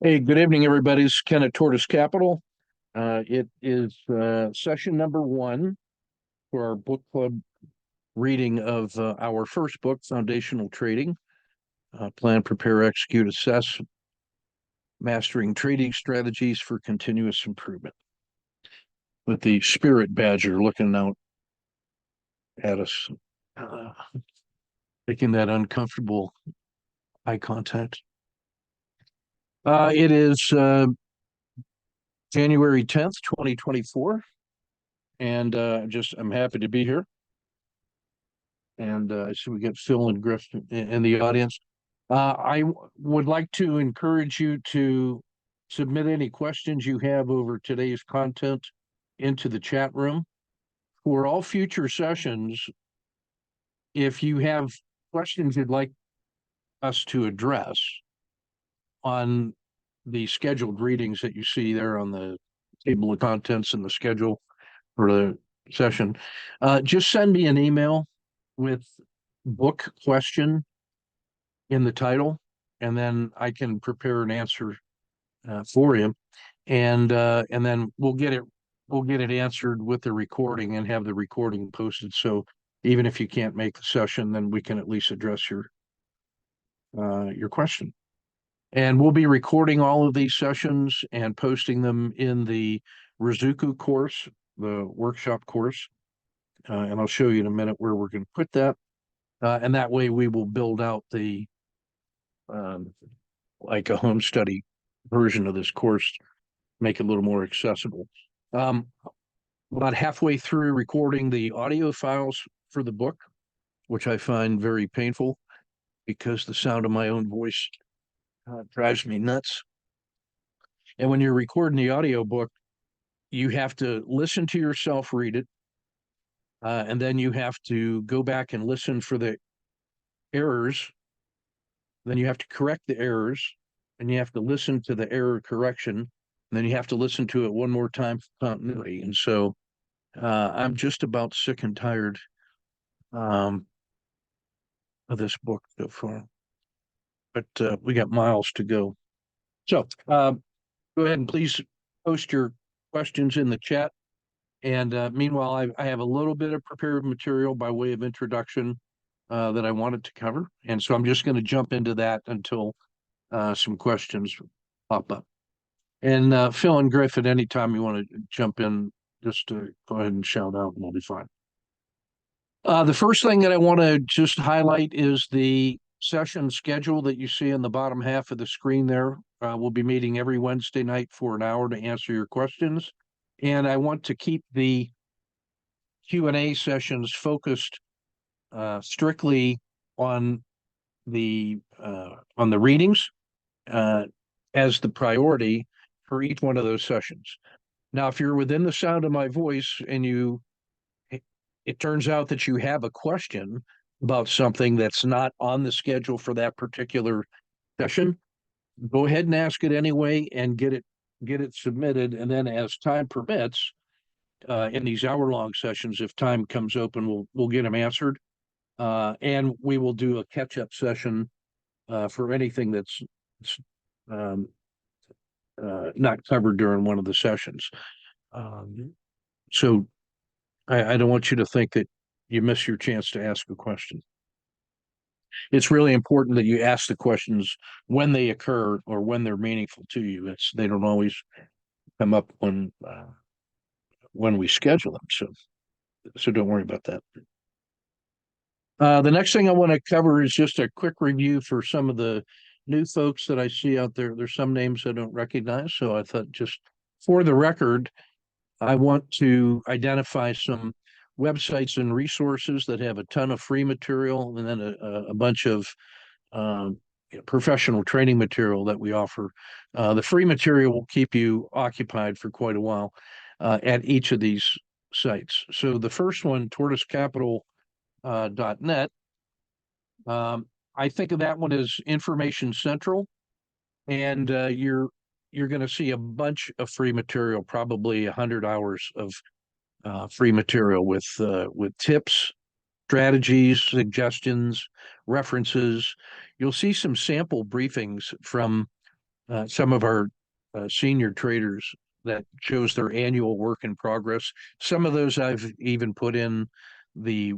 Hey, good evening, everybody. This is Ken at Tortoise Capital. It is session number one for our book club reading of our first book, Foundational Trading, Plan, Prepare, Execute, Assess, Mastering Trading Strategies for Continuous Improvement, with the spirit badger looking out at us, uh, making that uncomfortable eye contact. It is January 10th, 2024, and I'm happy to be here. And I see we get Phil and Griff in the audience. I would like to encourage you to submit any questions you have over today's content into the chat room. For all future sessions, if you have questions you'd like us to address on the scheduled readings that you see there on the table of contents and the schedule for the session, just send me an email with book question in the title, and then I can prepare an answer for you, and then we'll get it answered with the recording and have the recording posted. So even if you can't make the session, then we can at least address your question. And we'll be recording all of these sessions and posting them in the Rizuku course, the workshop course. And I'll show you in a minute where we're going to put that. And that way we will build out the like a home study version of this course, make it a little more accessible. About halfway through recording the audio files for the book, which I find very painful because the sound of my own voice drives me nuts. And when you're recording the audio book, you have to listen to yourself read it, and then you have to go back and listen for the errors. Then you have to correct the errors, and you have to listen to the error correction, and then you have to listen to it one more time for continuity. And so I'm just about sick and tired of this book so far, but we got miles to go. So go ahead and please post your questions in the chat. And meanwhile, I have a little bit of prepared material by way of introduction that I wanted to cover. And so I'm just going to jump into that until some questions pop up. And Phil and Griff, at any time you want to jump in, just to go ahead and shout out, and we'll be fine. The first thing that I want to just highlight is the session schedule that you see in the bottom half of the screen there. We'll be meeting every Wednesday night for an hour to answer your questions. And I want to keep the Q&A sessions focused strictly on the readings as the priority for each one of those sessions. Now, if you're within the sound of my voice and it turns out that you have a question about something that's not on the schedule for that particular session, go ahead and ask it anyway and get it submitted. And then as time permits, in these hour-long sessions, if time comes open, we'll get them answered. And we will do a catch-up session for anything that's not covered during one of the sessions. So I don't want you to think that you miss your chance to ask a question. It's really important that you ask the questions when they occur or when they're meaningful to you. They don't always come up when we schedule them. So don't worry about that. The next thing I want to cover is just a quick review for some of the new folks that I see out there. There's some names I don't recognize, so I thought, just for the record, I want to identify some websites and resources that have a ton of free material, and then a bunch of professional training material that we offer. The free material will keep you occupied for quite a while at each of these sites. So the first one, tortoisecapital.net, I think of that one as information central, and you're going to see a bunch of free material, probably 100 hours of free material with tips, strategies, suggestions, references. You'll see some sample briefings from some of our senior traders that shows their annual work in progress. Some of those I've even put in the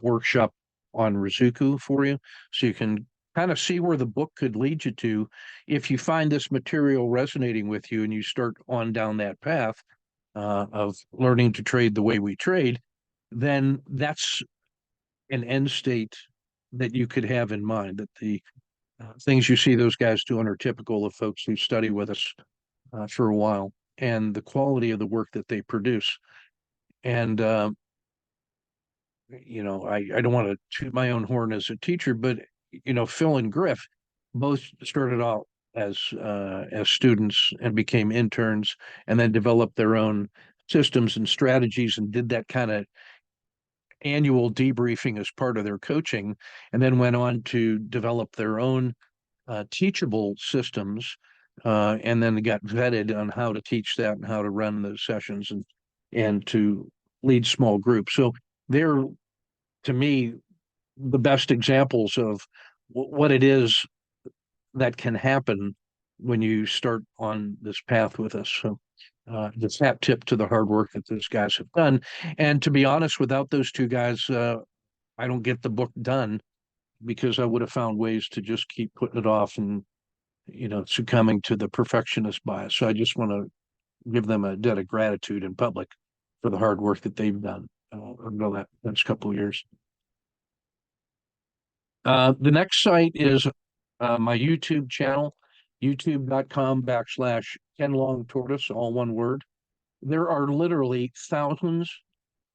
workshop on Rizuku for you, so you can kind of see where the book could lead you to if you find this material resonating with you and you start on down that path of learning to trade the way we trade. Then that's an end state that you could have in mind, that the things you see those guys doing are typical of folks who study with us for a while, and the quality of the work that they produce. And I don't want to toot my own horn as a teacher, but Phil and Griff both started out as students and became interns, and then developed their own systems and strategies, and did that kind of annual debriefing as part of their coaching, and then went on to develop their own teachable systems, and then got vetted on how to teach that and how to run those sessions and to lead small groups. So they're, to me, the best examples of what it is that can happen when you start on this path with us. So just hat tip to the hard work that those guys have done. And to be honest, without those two guys, I don't get the book done, because I would have found ways to just keep putting it off and succumbing to the perfectionist bias. So I just want to give them a debt of gratitude in public for the hard work that they've done over that next couple of years. The next site is my YouTube channel, youtube.com/Ken Long Tortoise, all one word. There are literally thousands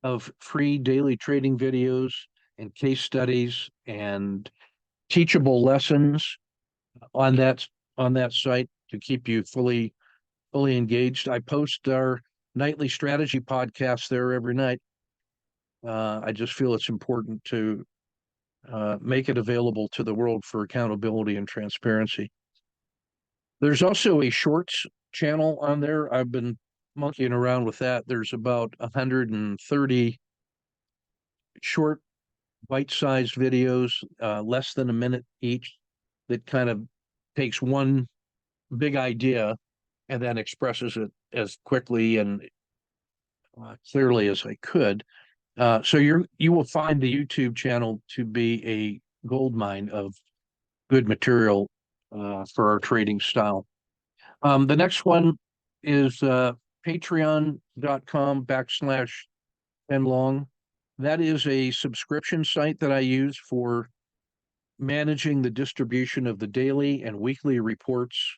of free daily trading videos and case studies and teachable lessons on that site to keep you fully engaged. I post our nightly strategy podcast there every night. I just feel it's important to make it available to the world for accountability and transparency. There's also a shorts channel on there. I've been monkeying around with that. There's about 130 short bite-sized videos, less than a minute each, that kind of takes one big idea and then expresses it as quickly and clearly as I could. So you will find the YouTube channel to be a goldmine of good material for our trading style. The next one is patreon.com/Ken That is a subscription site that I use for managing the distribution of the daily and weekly reports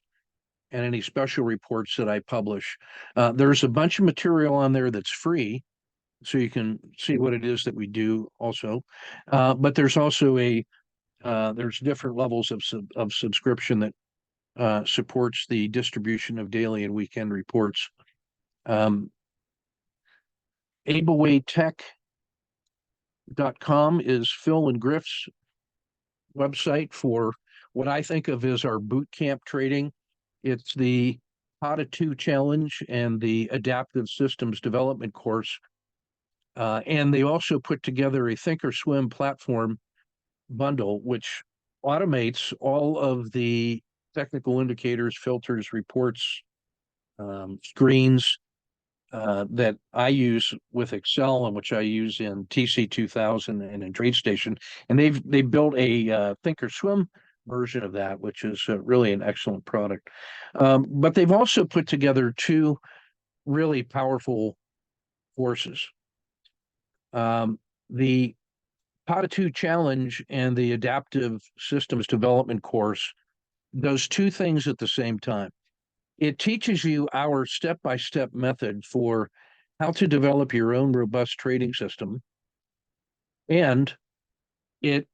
and any special reports that I publish. There's a bunch of material on there that's free, so you can see what it is that we do also. But there's also there's different levels of subscription that supports the distribution of daily and weekend reports. AbleWayTech.com is Phil and Griff's website for what I think of as our boot camp trading. It's the How-to Challenge and the Adaptive Systems Development course. And they also put together a Thinkorswim platform bundle, which automates all of the technical indicators, filters, reports, screens that I use with Excel and which I use in TC2000 and in TradeStation. And they built a Thinkorswim version of that, which is really an excellent product. But they've also put together two really powerful courses. The How-to Challenge and the Adaptive Systems Development course does two things at the same time. It teaches you our step-by-step method for how to develop your own robust trading system, and it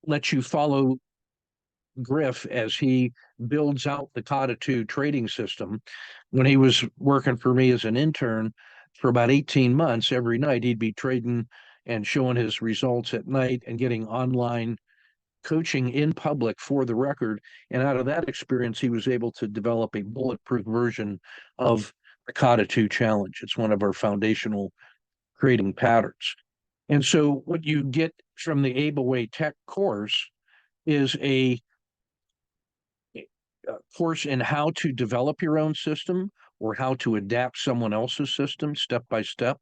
lets you follow Griff as he builds out the How-to trading system. When he was working for me as an intern for about 18 months, every night he'd be trading and showing his results at night and getting online coaching in public for the record. And out of that experience, he was able to develop a bulletproof version of the How-to challenge. It's one of our foundational trading patterns. And so what you get from the AbleWay Tech course is course in how to develop your own system or how to adapt someone else's system step by step.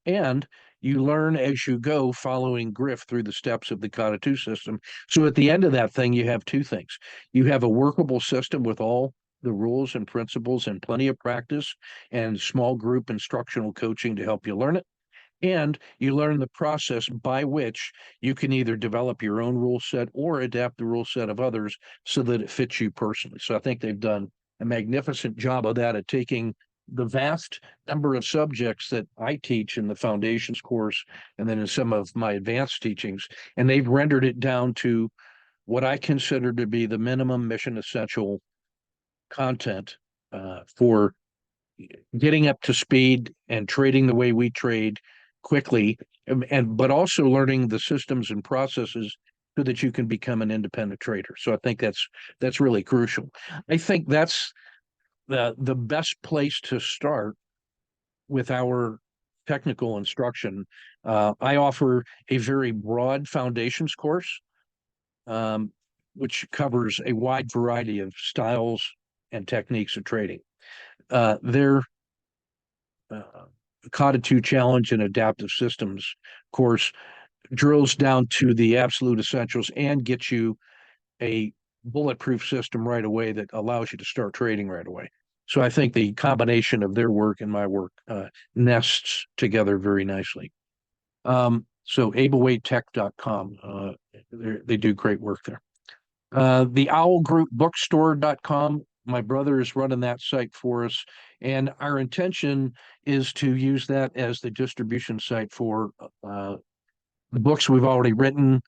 And you learn as you go, following Griff through the steps of the Kata 2 system. So at the end of that thing, you have two things. You have a workable system with all the rules and principles and plenty of practice and small group instructional coaching to help you learn it. And you learn the process by which you can either develop your own rule set or adapt the rule set of others so that it fits you personally. So I think they've done a magnificent job of that, at taking the vast number of subjects that I teach in the foundations course and then in some of my advanced teachings, and they've rendered it down to what I consider to be the minimum mission essential content for getting up to speed and trading the way we trade quickly, and but also learning the systems and processes so that you can become an independent trader. So I think that's really crucial. I think that's the best place to start with our technical instruction. I offer a very broad foundations course, um, which covers a wide variety of styles and techniques of trading. Their Kata 2 Challenge and Adaptive Systems course drills down to the absolute essentials and gets you a bulletproof system right away that allows you to start trading right away. So I think the combination of their work and my work nests together very nicely. So ableweightech.com, they do great work there. The Owl Group Bookstore.com, my brother is running that site for us, and our intention is to use that as the distribution site for the books we've already written,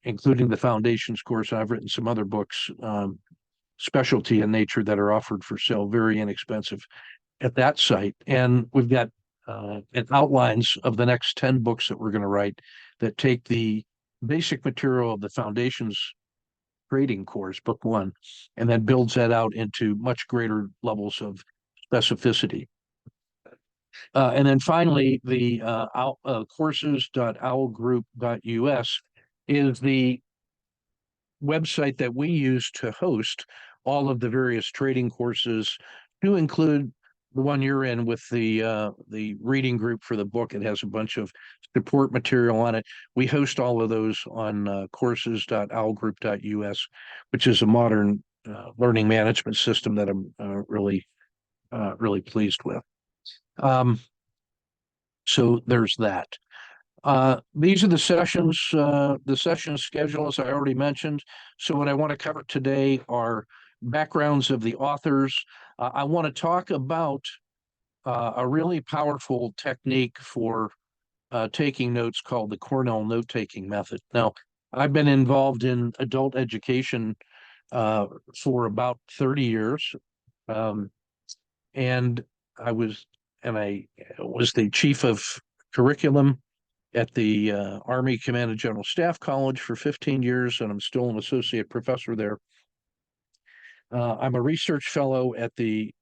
including the foundations course. I've written some other books, specialty in nature, that are offered for sale, very inexpensive, at that site. And we've got outlines of the next 10 books that we're going to write that take the basic material of the foundations trading course, book 1, and then builds that out into much greater levels of specificity. And then finally, the courses.owlgroup.us is the website that we use to host all of the various trading courses, to include the one you're in with the reading group for the book. It has a bunch of support material on it. We host all of those on courses.owlgroup.us, which is a modern learning management system that I'm really pleased with. So there's that. These are the session schedule, as I already mentioned. So what I want to cover today are backgrounds of the authors. I want to talk about a really powerful technique for taking notes called the Cornell note-taking method. Now, I've been involved in adult education for about 30 years. And I was the chief of curriculum at the Army Command and General Staff College for 15 years, and I'm still an associate professor there. I'm a research fellow at the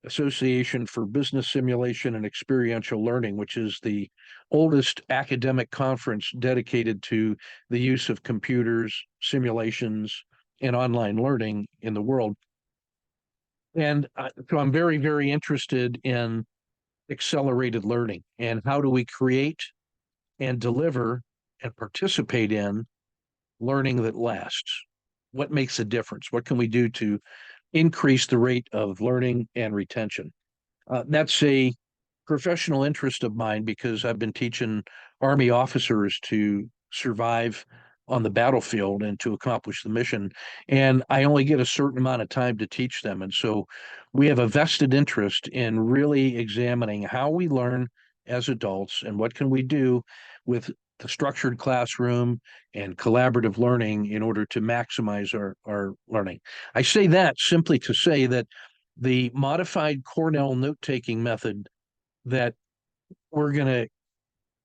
Association for Business Simulation and Experiential Learning, which is the oldest academic conference dedicated to the use of computers, simulations, and online learning in the world. And so I'm very, very interested in accelerated learning and how do we create and deliver and participate in learning that lasts. What makes a difference? What can we do to increase the rate of learning and retention? That's a professional interest of mine because I've been teaching Army officers to survive on the battlefield and to accomplish the mission. And I only get a certain amount of time to teach them. And so we have a vested interest in really examining how we learn as adults and what can we do with the structured classroom and collaborative learning in order to maximize our learning. I say that simply to say that the modified Cornell note-taking method that we're going to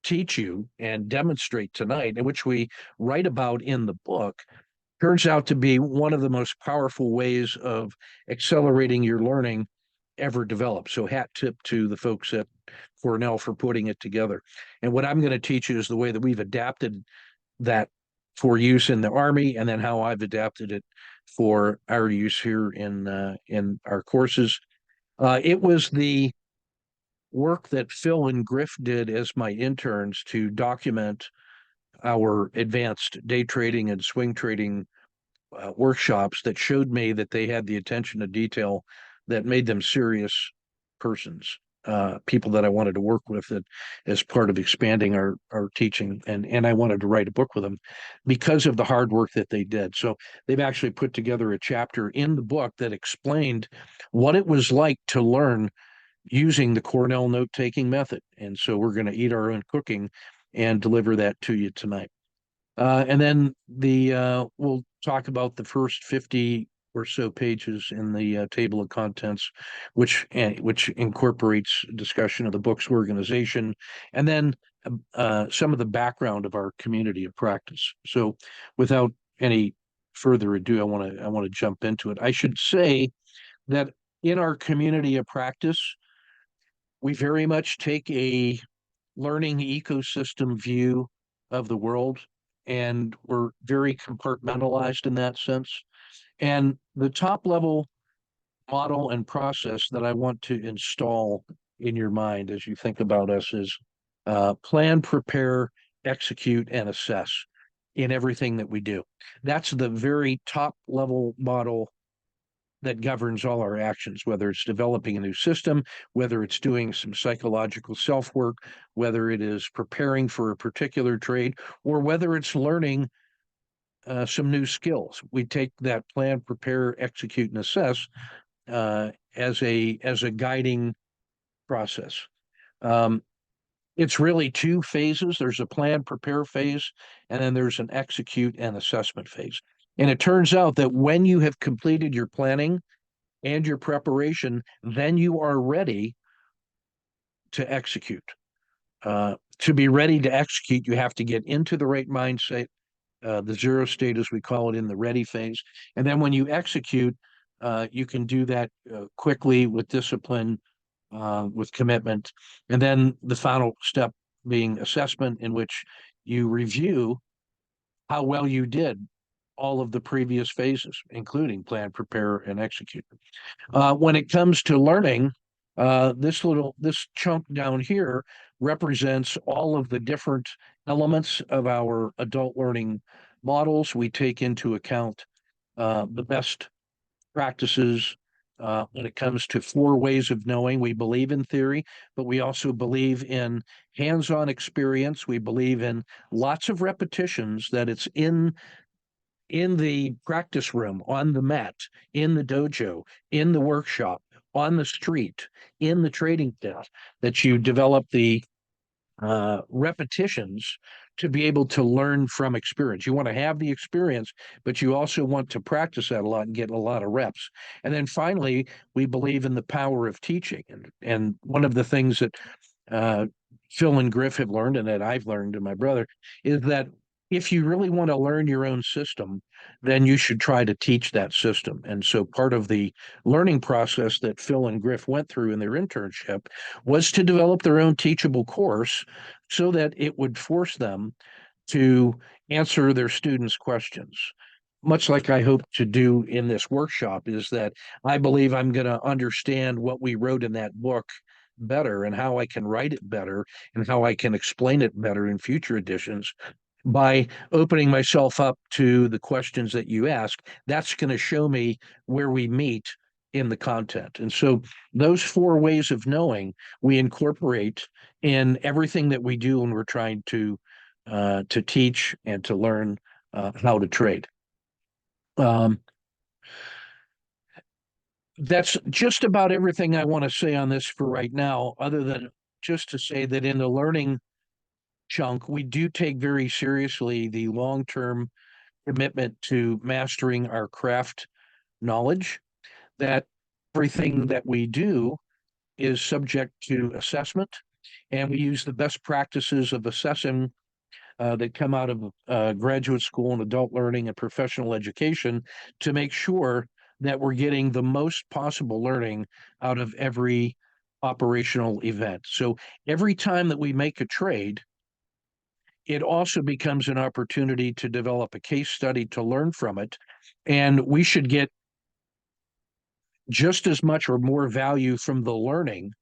teach you and demonstrate tonight, and which we write about in the book, turns out to be one of the most powerful ways of accelerating your learning ever developed. So hat tip to the folks at Cornell for putting it together. And what I'm going to teach you is the way that we've adapted that for use in the Army, and then how I've adapted it for our use here in our courses. It was the work that Phil and Griff did as my interns to document our advanced day trading and swing trading workshops that showed me that they had the attention to detail that made them serious persons, people that I wanted to work with as part of expanding our teaching. And I wanted to write a book with them because of the hard work that they did. So they've actually put together a chapter in the book that explained what it was like to learn using the Cornell note-taking method. And so we're going to eat our own cooking and deliver that to you tonight. And then we'll talk about the first 50 or so pages in the table of contents, which incorporates discussion of the book's organization, and then some of the background of our community of practice. So, without any further ado, I want to jump into it. I should say that in our community of practice, we very much take a learning ecosystem view of the world, and we're very compartmentalized in that sense. And the top level model and process that I want to install in your mind as you think about us is plan, prepare, execute, and assess in everything that we do. That's the very top level model that governs all our actions, whether it's developing a new system, whether it's doing some psychological self-work, whether it is preparing for a particular trade, or whether it's learning some new skills. We take that plan, prepare, execute, and assess as a guiding process. It's really two phases. There's a plan, prepare phase, and then there's an execute and assessment phase. And it turns out that when you have completed your planning and your preparation, then you are ready to execute. To be ready to execute, you have to get into the right mindset, the zero state, as we call it, in the ready phase. And then when you execute, you can do that quickly with discipline, with commitment. And then the final step being assessment, in which you review how well you did all of the previous phases, including plan, prepare, and execute. When it comes to learning, this chunk down here represents all of the different elements of our adult learning models. We take into account the best practices when it comes to 4 ways of knowing. We believe in theory, but we also believe in hands-on experience. We believe in lots of repetitions, that it's in the practice room, on the mat, in the dojo, in the workshop, on the street, in the trading desk, that you develop the repetitions to be able to learn from experience. You want to have the experience, but you also want to practice that a lot and get a lot of reps. And then finally, we believe in the power of teaching. And one of the things that Phil and Griff have learned, and that I've learned, and my brother, is that if you really want to learn your own system, then you should try to teach that system. And so part of the learning process that Phil and Griff went through in their internship was to develop their own teachable course so that it would force them to answer their students' questions. Much like I hope to do in this workshop, is that I believe I'm going to understand what we wrote in that book better, and how I can write it better, and how I can explain it better in future editions, by opening myself up to the questions that you ask. That's going to show me where we meet in the content. And so those 4 ways of knowing we incorporate in everything that we do when we're trying to teach and to learn how to trade. That's just about everything I want to say on this for right now, other than just to say that in the learning chunk, we do take very seriously the long-term commitment to mastering our craft knowledge, that everything that we do is subject to assessment, and we use the best practices of assessing that come out of graduate school and adult learning and professional education to make sure that we're getting the most possible learning out of every operational event. So every time that we make a trade, it also becomes an opportunity to develop a case study to learn from it. And we should get just as much or more value from the learning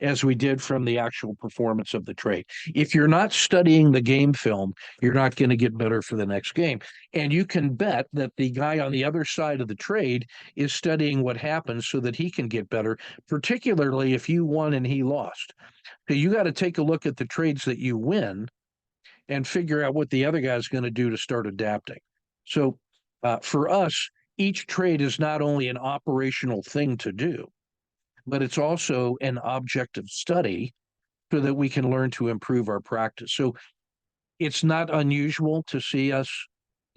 as we did from the actual performance of the trade. If you're not studying the game film, you're not going to get better for the next game. And you can bet that the guy on the other side of the trade is studying what happens so that he can get better, particularly if you won and he lost. So you got to take a look at the trades that you win and figure out what the other guy's going to do to start adapting. So for us, each trade is not only an operational thing to do, but it's also an objective study so that we can learn to improve our practice. So it's not unusual to see us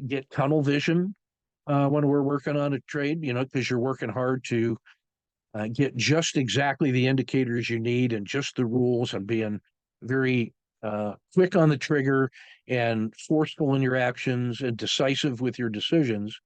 get tunnel vision when we're working on a trade, because you're working hard to get just exactly the indicators you need and just the rules, and being very quick on the trigger and forceful in your actions and decisive with your decisions.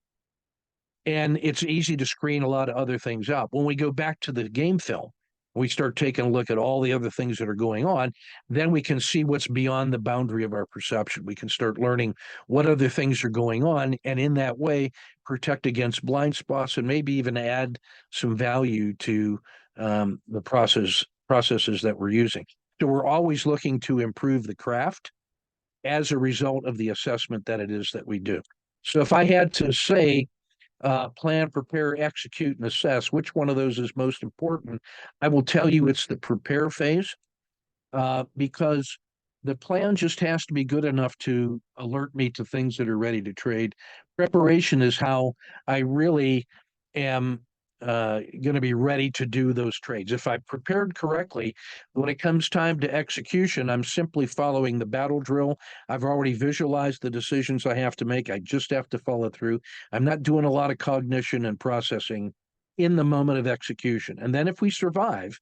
And it's easy to screen a lot of other things out. When we go back to the game film, we start taking a look at all the other things that are going on, then we can see what's beyond the boundary of our perception. We can start learning what other things are going on, and in that way, protect against blind spots and maybe even add some value to the processes that we're using. So we're always looking to improve the craft as a result of the assessment that it is that we do. So if I had to say, plan, prepare, execute, and assess, which one of those is most important, I will tell you it's the prepare phase, because the plan just has to be good enough to alert me to things that are ready to trade. Preparation is how I really am going to be ready to do those trades. If I prepared correctly, when it comes time to execution, I'm simply following the battle drill. I've already visualized the decisions I have to make. I just have to follow through. I'm not doing a lot of cognition and processing in the moment of execution. And then if we survive,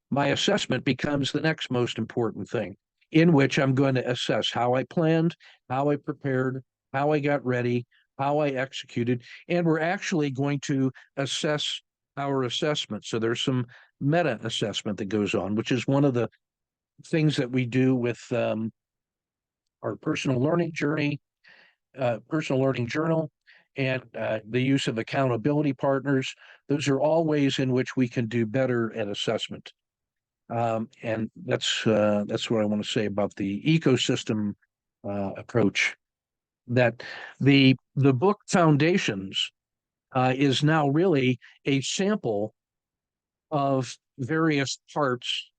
my assessment becomes the next most important thing, in which I'm going to assess how I planned, how I prepared, how I got ready, how I executed, and we're actually going to assess our assessment. So there's some meta assessment that goes on, which is one of the things that we do with our personal learning journal, and the use of accountability partners. Those are all ways in which we can do better at assessment. And that's what I want to say about the ecosystem approach. That the book Foundations is now really a sample of various parts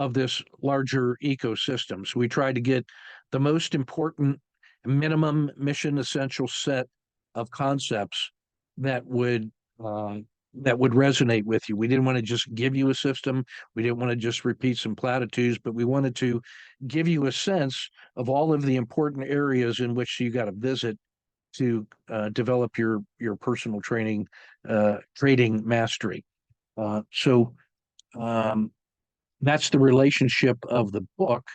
of this larger ecosystem. So we try to get the most important minimum mission essential set of concepts that would resonate with you. We didn't want to just give you a system. We didn't want to just repeat some platitudes, but we wanted to give you a sense of all of the important areas in which you got to visit to develop your personal trading mastery. So that's the relationship of the book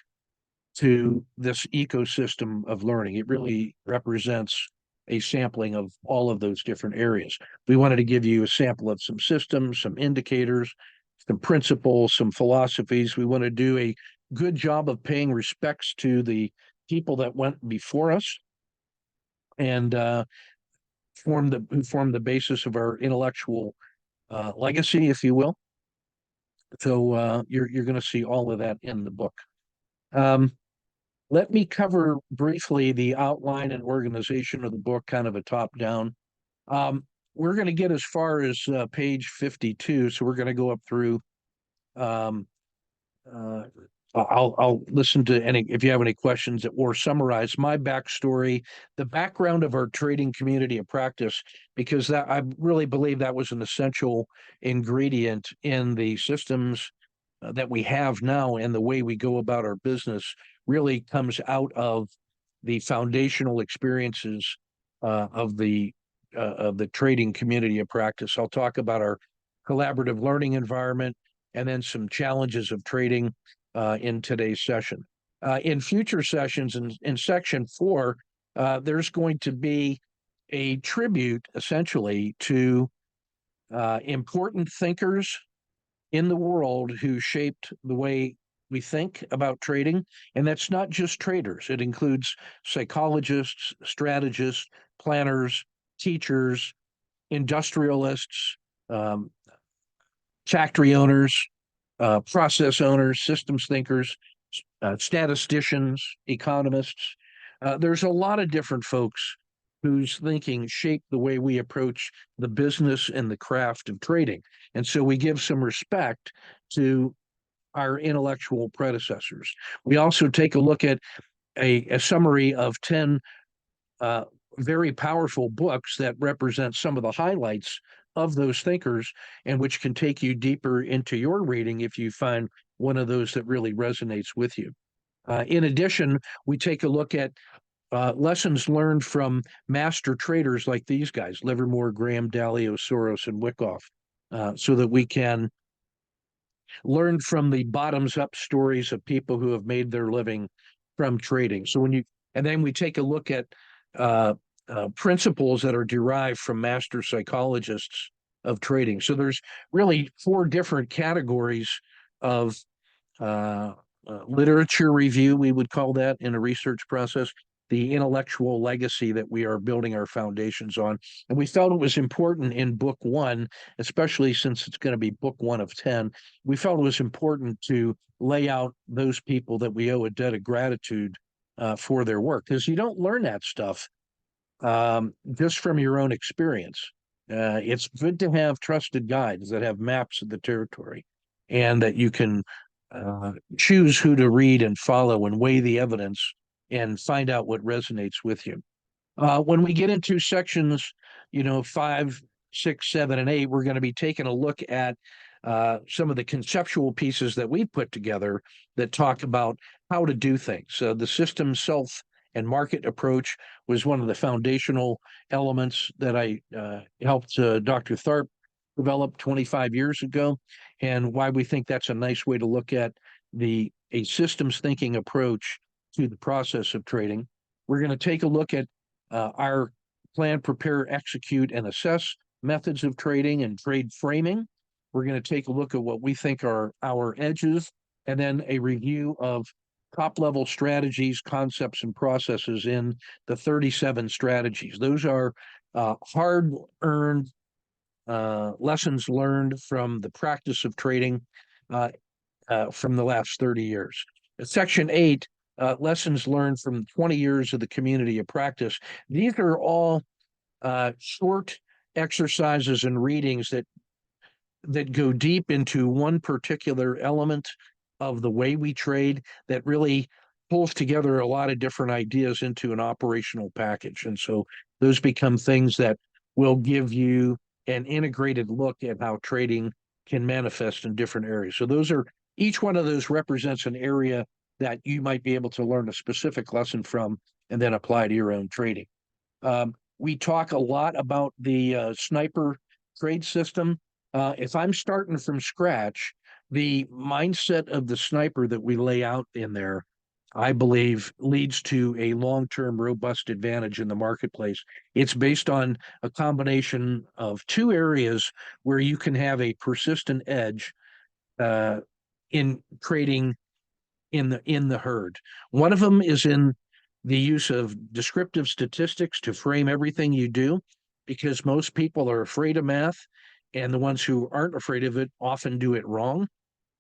to this ecosystem of learning. It really represents a sampling of all of those different areas. We wanted to give you a sample of some systems, some indicators, some principles, some philosophies. We want to do a good job of paying respects to the people that went before us and form the basis of our intellectual legacy, if you will. So you're going to see all of that in the book. Let me cover briefly the outline and organization of the book, kind of a top down. We're going to get as far as page 52, so we're going to go up through. I'll listen to any if you have any questions or summarize my backstory, the background of our trading community of practice, because that I really believe that was an essential ingredient in the systems that we have now, and the way we go about our business really comes out of the foundational experiences of the trading community of practice. I'll talk about our collaborative learning environment and then some challenges of trading in today's session. In future sessions, in section 4, there's going to be a tribute essentially to important thinkers in the world who shaped the way we think about trading. And that's not just traders. It includes psychologists, strategists, planners, teachers, industrialists, um, factory owners, process owners, systems thinkers, statisticians, economists. There's a lot of different folks whose thinking shaped the way we approach the business and the craft of trading. And so we give some respect to our intellectual predecessors. We also take a look at a summary of 10 uh, very powerful books that represent some of the highlights of those thinkers and which can take you deeper into your reading if you find one of those that really resonates with you. In addition, we take a look at lessons learned from master traders like these guys, Livermore, Graham, Dalio, Soros, and Wyckoff, so that we can learn from the bottoms up stories of people who have made their living from trading. So and then we take a look at uh, principles that are derived from master psychologists of trading. So there's really four different categories of uh, literature review, we would call that in a research process, the intellectual legacy that we are building our foundations on. And we felt it was important in book one, especially since it's going to be book one of 10, we felt it was important to lay out those people that we owe a debt of gratitude for their work, because you don't learn that stuff just from your own experience. It's good to have trusted guides that have maps of the territory and that you can choose who to read and follow and weigh the evidence and find out what resonates with you. When we get into sections, 5, 6, 7, and 8, we're going to be taking a look at some of the conceptual pieces that we put together that talk about how to do things. So the system, self, and market approach was one of the foundational elements that I helped Dr. Tharp develop 25 years ago, and why we think that's a nice way to look at a systems thinking approach to the process of trading. We're going to take a look at our plan, prepare, execute, and assess methods of trading and trade framing. We're going to take a look at what we think are our edges, and then a review of top level strategies, concepts, and processes in the 37 strategies. Those are hard earned lessons learned from the practice of trading from the last 30 years. Section 8, lessons learned from 20 years of the community of practice. These are all short exercises and readings that go deep into one particular element of the way we trade that really pulls together a lot of different ideas into an operational package. And so those become things that will give you an integrated look at how trading can manifest in different areas. So each one of those represents an area that you might be able to learn a specific lesson from and then apply to your own trading. We talk a lot about the sniper trade system. If I'm starting from scratch, the mindset of the sniper that we lay out in there, I believe, leads to a long-term robust advantage in the marketplace. It's based on a combination of two areas where you can have a persistent edge in trading in the herd. One of them is in the use of descriptive statistics to frame everything you do, because most people are afraid of math, and the ones who aren't afraid of it often do it wrong.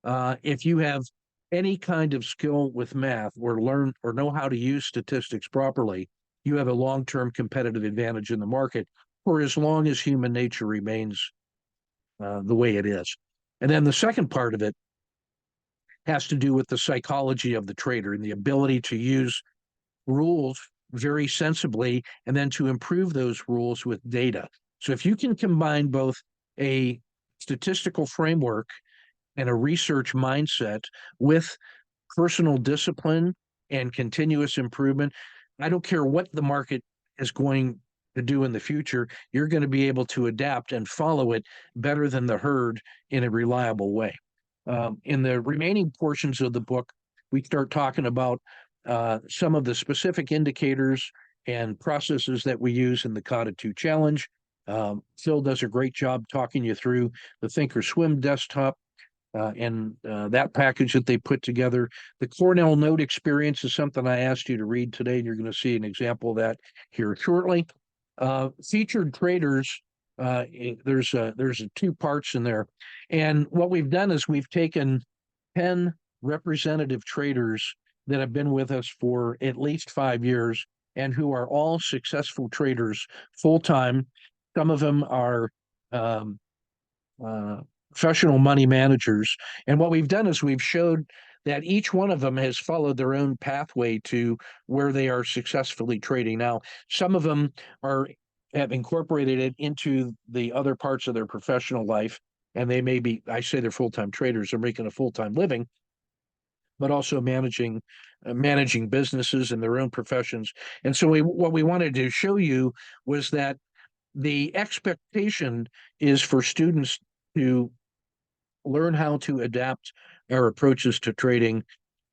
If you have any kind of skill with math or learn or know how to use statistics properly, you have a long-term competitive advantage in the market for as long as human nature remains the way it is. And then the second part of it has to do with the psychology of the trader and the ability to use rules very sensibly and then to improve those rules with data. So if you can combine both a statistical framework and a research mindset with personal discipline and continuous improvement, I don't care what the market is going to do in the future, you're going to be able to adapt and follow it better than the herd in a reliable way. In the remaining portions of the book, we start talking about some of the specific indicators and processes that we use in the Kata 2 challenge. Phil does a great job talking you through the Thinkorswim desktop. and that package that they put together. The Cornell Note experience is something I asked you to read today, and you're going to see an example of that here shortly. Featured traders, there's two parts in there, and what we've done is we've taken 10 representative traders that have been with us for at least 5 years and who are all successful traders full time. Some of them are um, uh, professional money managers. And what we've done is we've showed that each one of them has followed their own pathway to where they are successfully trading. Now, some of them have incorporated it into the other parts of their professional life, and they may be, I say they're full-time traders, they're making a full-time living, but also managing businesses in their own professions. And so what we wanted to show you was that the expectation is for students to learn how to adapt our approaches to trading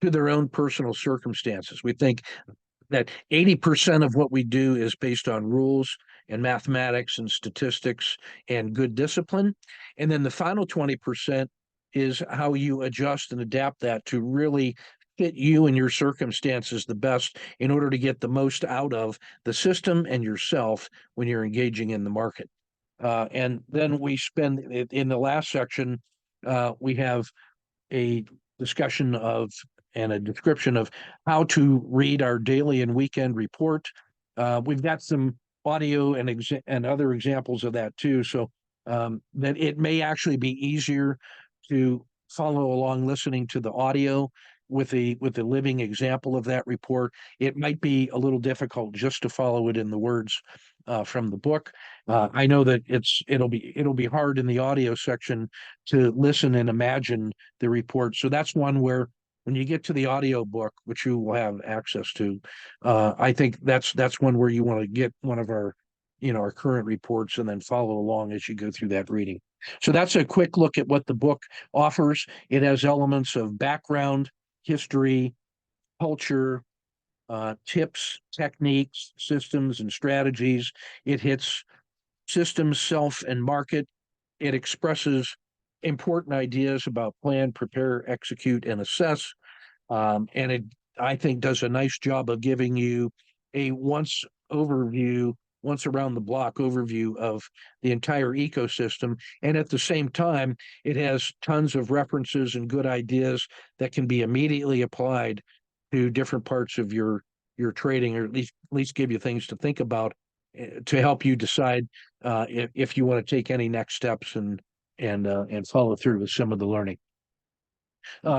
to their own personal circumstances. We think that 80% of what we do is based on rules and mathematics and statistics and good discipline. And then the final 20% is how you adjust and adapt that to really fit you and your circumstances the best in order to get the most out of the system and yourself when you're engaging in the market. And then we spend in the last section, we have a discussion of and a description of how to read our daily and weekend report. We've got some audio and other examples of that too, so that it may actually be easier to follow along listening to the audio with the living example of that report. It might be a little difficult just to follow it in the words from the book. I know that it'll be hard in the audio section to listen and imagine the report. So that's one where when you get to the audio book, which you will have access to, I think that's one where you want to get one of our our current reports and then follow along as you go through that reading. So that's a quick look at what the book offers. It has elements of background, history, culture, tips, techniques, systems, and strategies. It hits systems, self, and market. It expresses important ideas about plan, prepare, execute, and assess. And it, I think, does a nice job of giving you a once around the block overview of the entire ecosystem. And at the same time, it has tons of references and good ideas that can be immediately applied to different parts of your trading, or at least give you things to think about to help you decide if you want to take any next steps and follow through with some of the learning.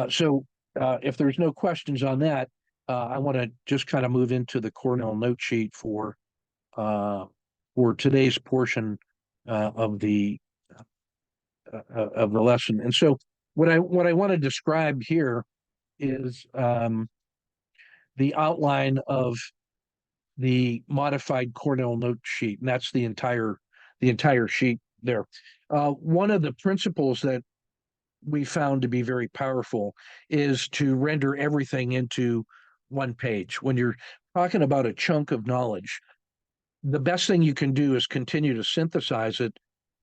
So if there's no questions on that, I want to just kind of move into the Cornell note sheet for today's portion of the lesson. And so what I want to describe here is the outline of the modified Cornell note sheet, and that's the entire sheet there. One of the principles that we found to be very powerful is to render everything into one page. When you're talking about a chunk of knowledge, the best thing you can do is continue to synthesize it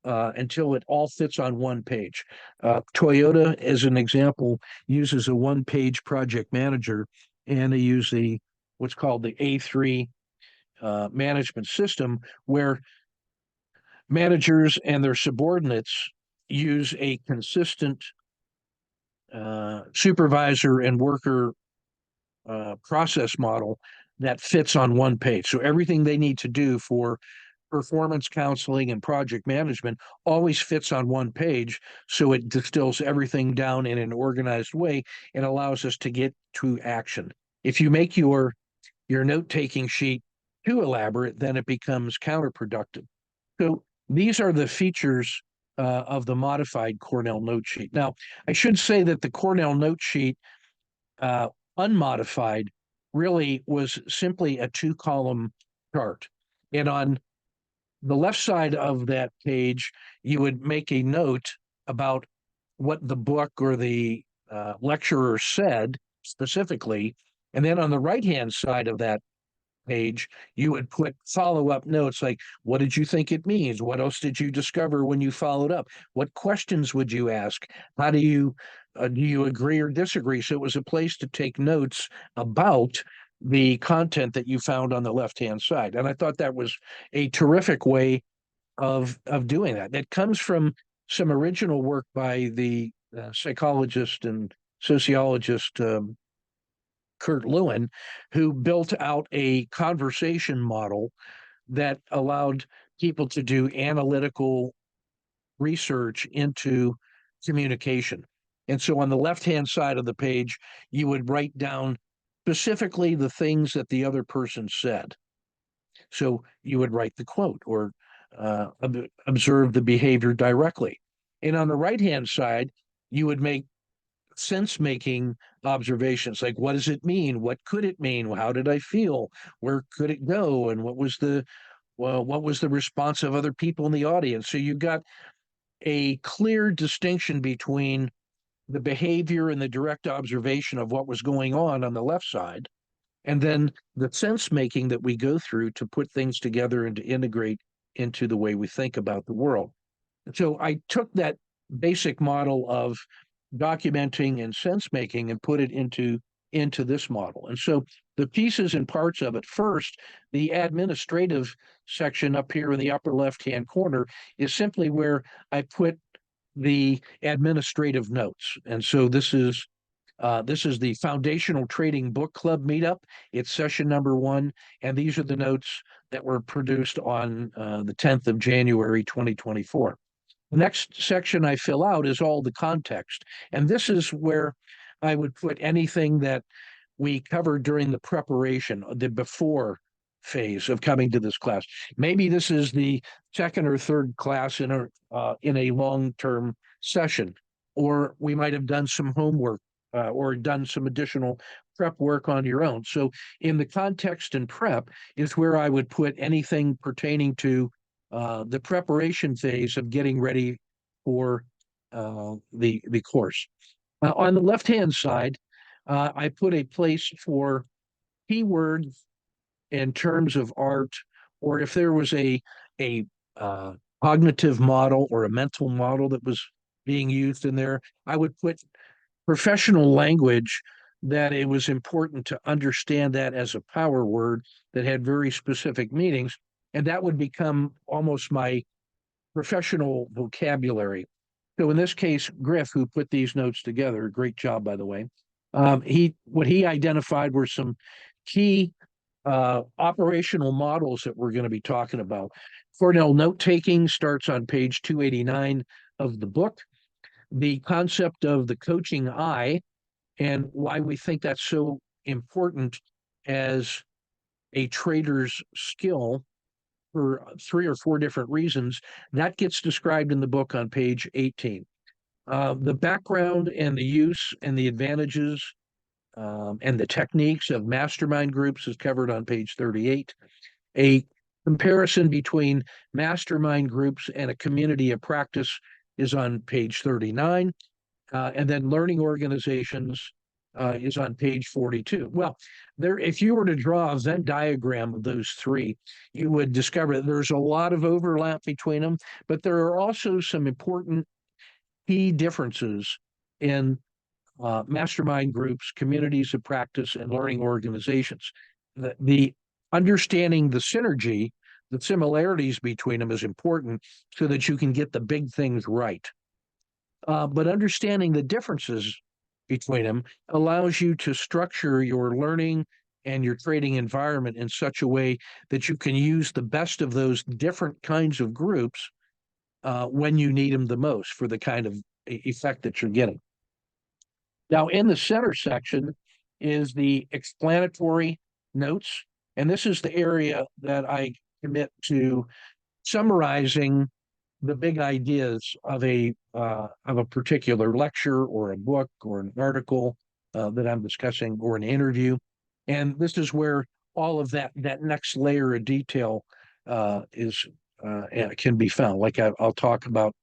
until it all fits on one page. Toyota, as an example, uses a one-page project manager, and they use what's called the A3 management system, where managers and their subordinates use a consistent supervisor and worker process model that fits on one page. So everything they need to do for performance counseling and project management always fits on one page. So it distills everything down in an organized way and allows us to get to action. If you make your note-taking sheet too elaborate, then it becomes counterproductive. So these are the features of the modified Cornell note sheet. Now, I should say that the Cornell note sheet, unmodified, really was simply a two-column chart. And on the left side of that page, you would make a note about what the book or the lecturer said specifically. And then on the right-hand side of that page, you would put follow-up notes like, what did you think it means? What else did you discover when you followed up? What questions would you ask? How do you agree or disagree? So it was a place to take notes about the content that you found on the left-hand side. And I thought that was a terrific way of doing that. It comes from some original work by the psychologist and sociologist Kurt Lewin, who built out a conversation model that allowed people to do analytical research into communication. And so on the left-hand side of the page, you would write down specifically the things that the other person said. So you would write the quote or observe the behavior directly. And on the right-hand side, you would make sense-making observations like, what does it mean? What could it mean? How did I feel? Where could it go? And what was the response of other people in the audience? So you got a clear distinction between the behavior and the direct observation of what was going on the left side, and then the sense making that we go through to put things together and to integrate into the way we think about the world. So I took that basic model of documenting and sense making and put it into this model. And so the pieces and parts of it, first, the administrative section up here in the upper left hand corner is simply where I put the administrative notes. And so this is the Foundational Trading Book Club meetup. It's session number 1, and these are the notes that were produced on the 10th of January, 2024. The next section I fill out is all the context, and this is where I would put anything that we covered during the preparation, the before phase of coming to this class. Maybe this is the second or third class in a long-term session, or we might have done some homework or done some additional prep work on your own. So in the context and prep is where I would put anything pertaining to the preparation phase of getting ready for the course. On the left-hand side, I put a place for keywords in terms of art, or if there was a cognitive model or a mental model that was being used in there, I would put professional language that it was important to understand that as a power word that had very specific meanings, and that would become almost my professional vocabulary. So in this case, Griff, who put these notes together, great job, by the way. What he identified were some key operational models that we're going to be talking about. Cornell note-taking starts on page 289 of the book. The concept of the coaching eye and why we think that's so important as a trader's skill for 3 or 4 different reasons, that gets described in the book on page 18. The background and the use and the advantages and the techniques of mastermind groups is covered on page 38. A comparison between mastermind groups and a community of practice is on page 39. And then learning organizations is on page 42. Well, if you were to draw a Venn diagram of those 3, you would discover that there's a lot of overlap between them, but there are also some important key differences in mastermind groups, communities of practice, and learning organizations. The understanding the synergy, the similarities between them is important so that you can get the big things right. But understanding the differences between them allows you to structure your learning and your trading environment in such a way that you can use the best of those different kinds of groups when you need them the most for the kind of effect that you're getting. Now, in the center section is the explanatory notes, and this is the area that I commit to summarizing the big ideas of a particular lecture or a book or an article that I'm discussing or an interview, and this is where all of that next layer of detail can be found. Like I'll talk about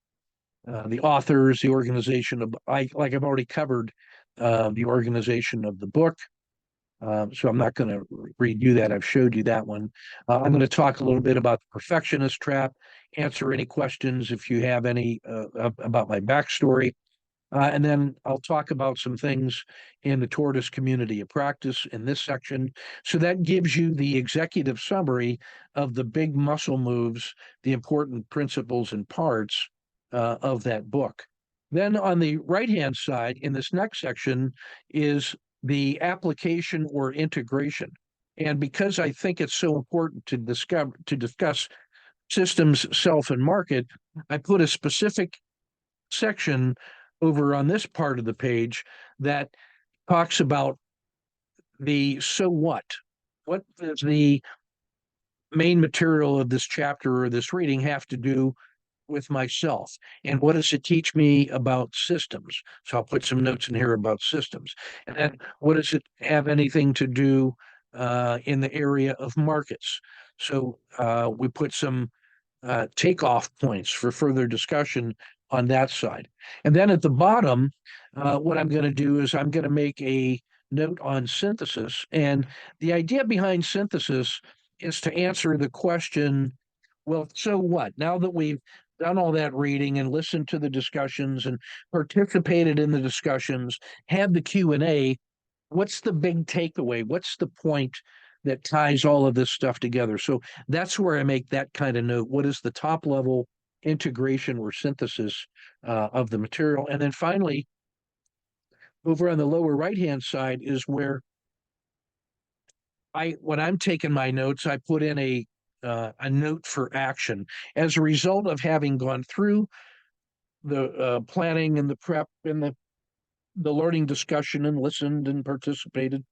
the authors, the organization of like I've already covered the organization of the book. So I'm not going to redo that. I've showed you that one. I'm going to talk a little bit about the perfectionist trap, answer any questions if you have any about my backstory. And then I'll talk about some things in the tortoise community of practice in this section. So that gives you the executive summary of the big muscle moves, the important principles and parts of that book. Then on the right-hand side, in this next section, is the application or integration. And because I think it's so important to discuss systems, self, and market, I put a specific section over on this part of the page that talks about the so what. What does the main material of this chapter or this reading have to do with myself? And what does it teach me about systems? So I'll put some notes in here about systems. And then what does it have anything to do in the area of markets? So we put some takeoff points for further discussion on that side. And then at the bottom, what I'm going to do is I'm going to make a note on synthesis. And the idea behind synthesis is to answer the question, well, so what? Now that we've done all that reading and listened to the discussions and participated in the discussions, had the Q&A, what's the big takeaway? What's the point that ties all of this stuff together? So that's where I make that kind of note. What is the top level integration or synthesis of the material? And then finally, over on the lower right-hand side is where when I'm taking my notes, I put in a note for action. As a result of having gone through the planning and the prep and the learning discussion and listened and participated,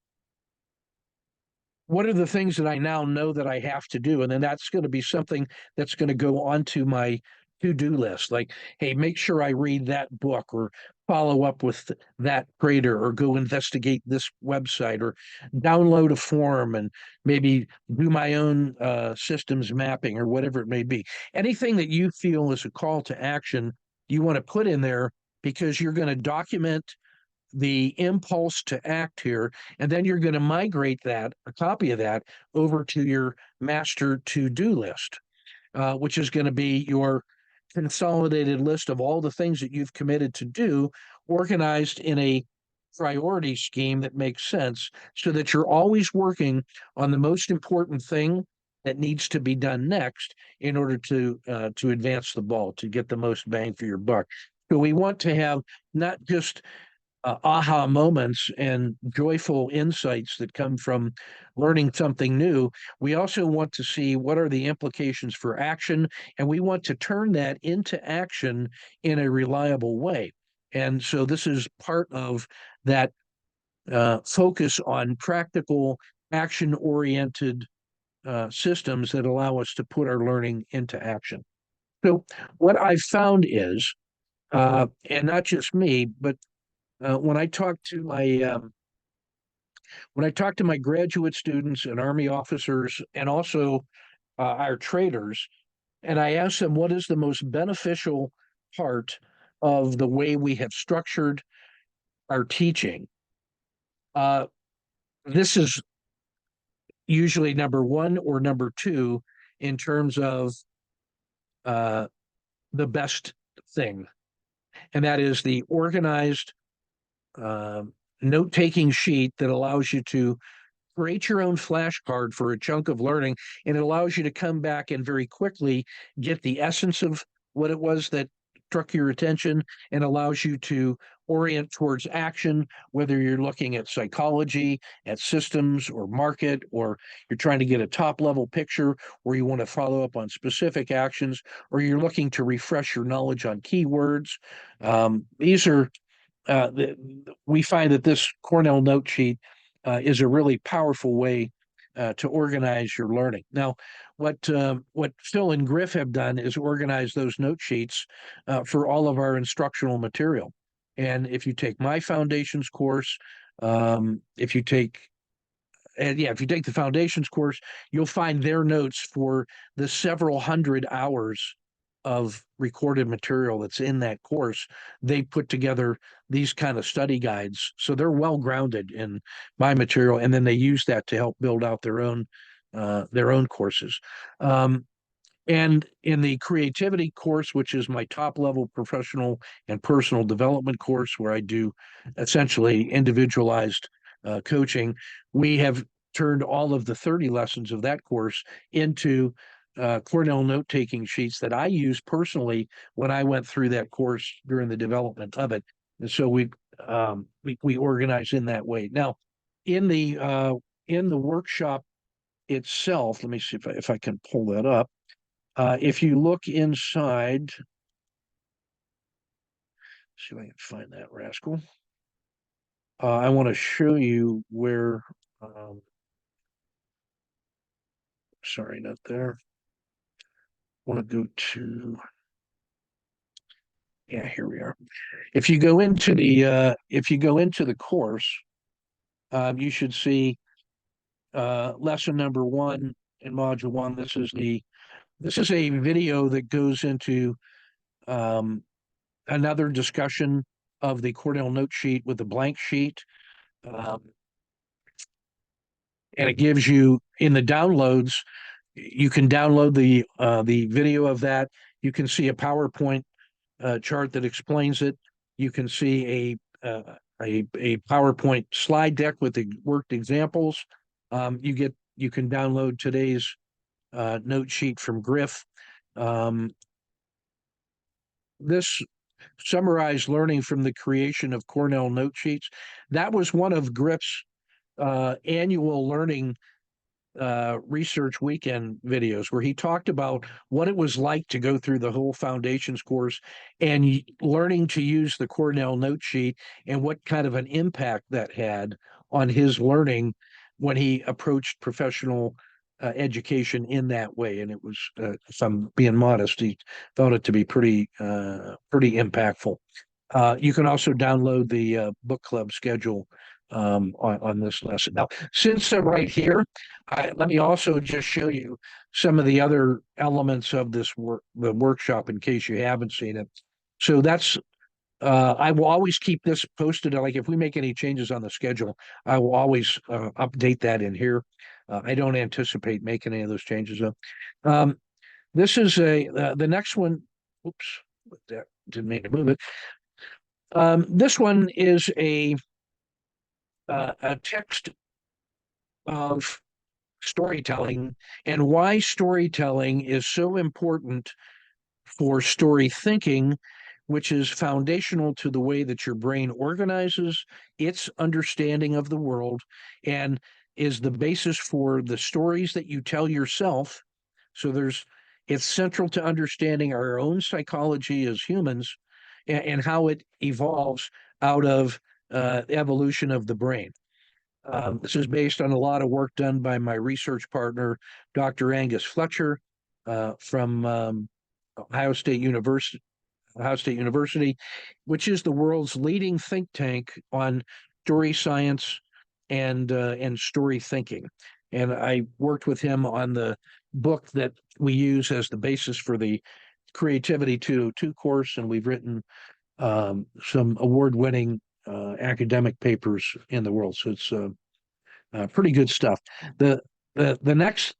what are the things that I now know that I have to do? And then that's going to be something that's going to go onto my to-do list. Like, hey, make sure I read that book or follow up with that trader or go investigate this website or download a form and maybe do my own systems mapping or whatever it may be. Anything that you feel is a call to action, you want to put in there because you're going to document the impulse to act here, and then you're going to migrate that, a copy of that, over to your master to-do list, which is going to be your consolidated list of all the things that you've committed to do, organized in a priority scheme that makes sense, so that you're always working on the most important thing that needs to be done next in order to advance the ball, to get the most bang for your buck. So we want to have not just aha moments and joyful insights that come from learning something new. We also want to see what are the implications for action, and we want to turn that into action in a reliable way. And so this is part of that focus on practical, action-oriented systems that allow us to put our learning into action. So what I found is, and not just me, but when I talk to my graduate students and Army officers and also our traders, and I ask them what is the most beneficial part of the way we have structured our teaching, uh, this is usually number one or number two in terms of uh, the best thing, and that is the organized uh, note-taking sheet that allows you to create your own flashcard for a chunk of learning, and it allows you to come back and very quickly get the essence of what it was that struck your attention and allows you to orient towards action, whether you're looking at psychology, at systems or market, or you're trying to get a top level picture where you want to follow up on specific actions, or you're looking to refresh your knowledge on keywords. These are we find that this Cornell note sheet is a really powerful way to organize your learning. Now, what Phil and Griff have done is organize those note sheets for all of our instructional material. And if you take my foundations course, if you take the foundations course, you'll find their notes for the several hundred hours of recorded material that's in that course, they put together these kind of study guides. So they're well grounded in my material, and then they use that to help build out their own courses. And in the creativity course, which is my top level professional and personal development course, where I do essentially individualized coaching, we have turned all of the 30 lessons of that course into Cornell note-taking sheets that I use personally when I went through that course during the development of it. And so we organize in that way. Now, in the workshop itself, let me see if I can pull that up. If you look inside, see if I can find that rascal. I want to show you where, sorry, not there. I want to go to, yeah, here we are. If you go into the course, you should see lesson number 1 in module 1. This is a video that goes into another discussion of the Cornell note sheet with the blank sheet. And it gives you in the downloads, you can download the video of that. You can see a PowerPoint chart that explains it. You can see a PowerPoint slide deck with the worked examples. You can download today's note sheet from Griff. This summarized learning from the creation of Cornell note sheets. That was one of Griff's annual learning research weekend videos, where he talked about what it was like to go through the whole foundations course and learning to use the Cornell note sheet, and what kind of an impact that had on his learning when he approached professional education in that way. And it was, if I'm being modest, he found it to be pretty impactful. You can also download the book club schedule on this lesson. Now, since I'm right here, let me also just show you some of the other elements of the workshop in case you haven't seen it. So that's I will always keep this posted. Like if we make any changes on the schedule, I will always update that in here. I don't anticipate making any of those changes up. This is the next one. Oops, that didn't mean to move it. This one is a text of storytelling and why storytelling is so important for story thinking, which is foundational to the way that your brain organizes its understanding of the world and is the basis for the stories that you tell yourself. So it's central to understanding our own psychology as humans and how it evolves out of evolution of the brain. This is based on a lot of work done by my research partner, Dr. Angus Fletcher, from Ohio State University, which is the world's leading think tank on story science and story thinking. And I worked with him on the book that we use as the basis for the Creativity 202 course, and we've written some award-winning academic papers in the world. So it's pretty good stuff. The next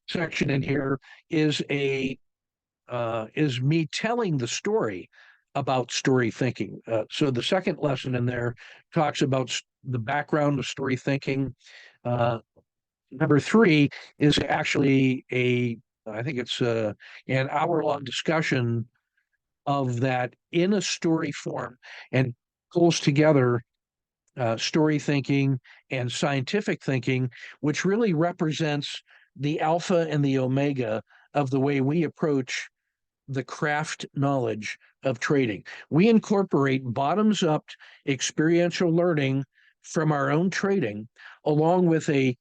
section in here is is me telling the story about story thinking. So the second lesson in there talks about the background of story thinking. Number 3 is actually I think it's an hour-long discussion of that in a story form, and pulls together story thinking and scientific thinking, which really represents the alpha and the omega of the way we approach the craft knowledge of trading. We incorporate bottoms up experiential learning from our own trading, along with a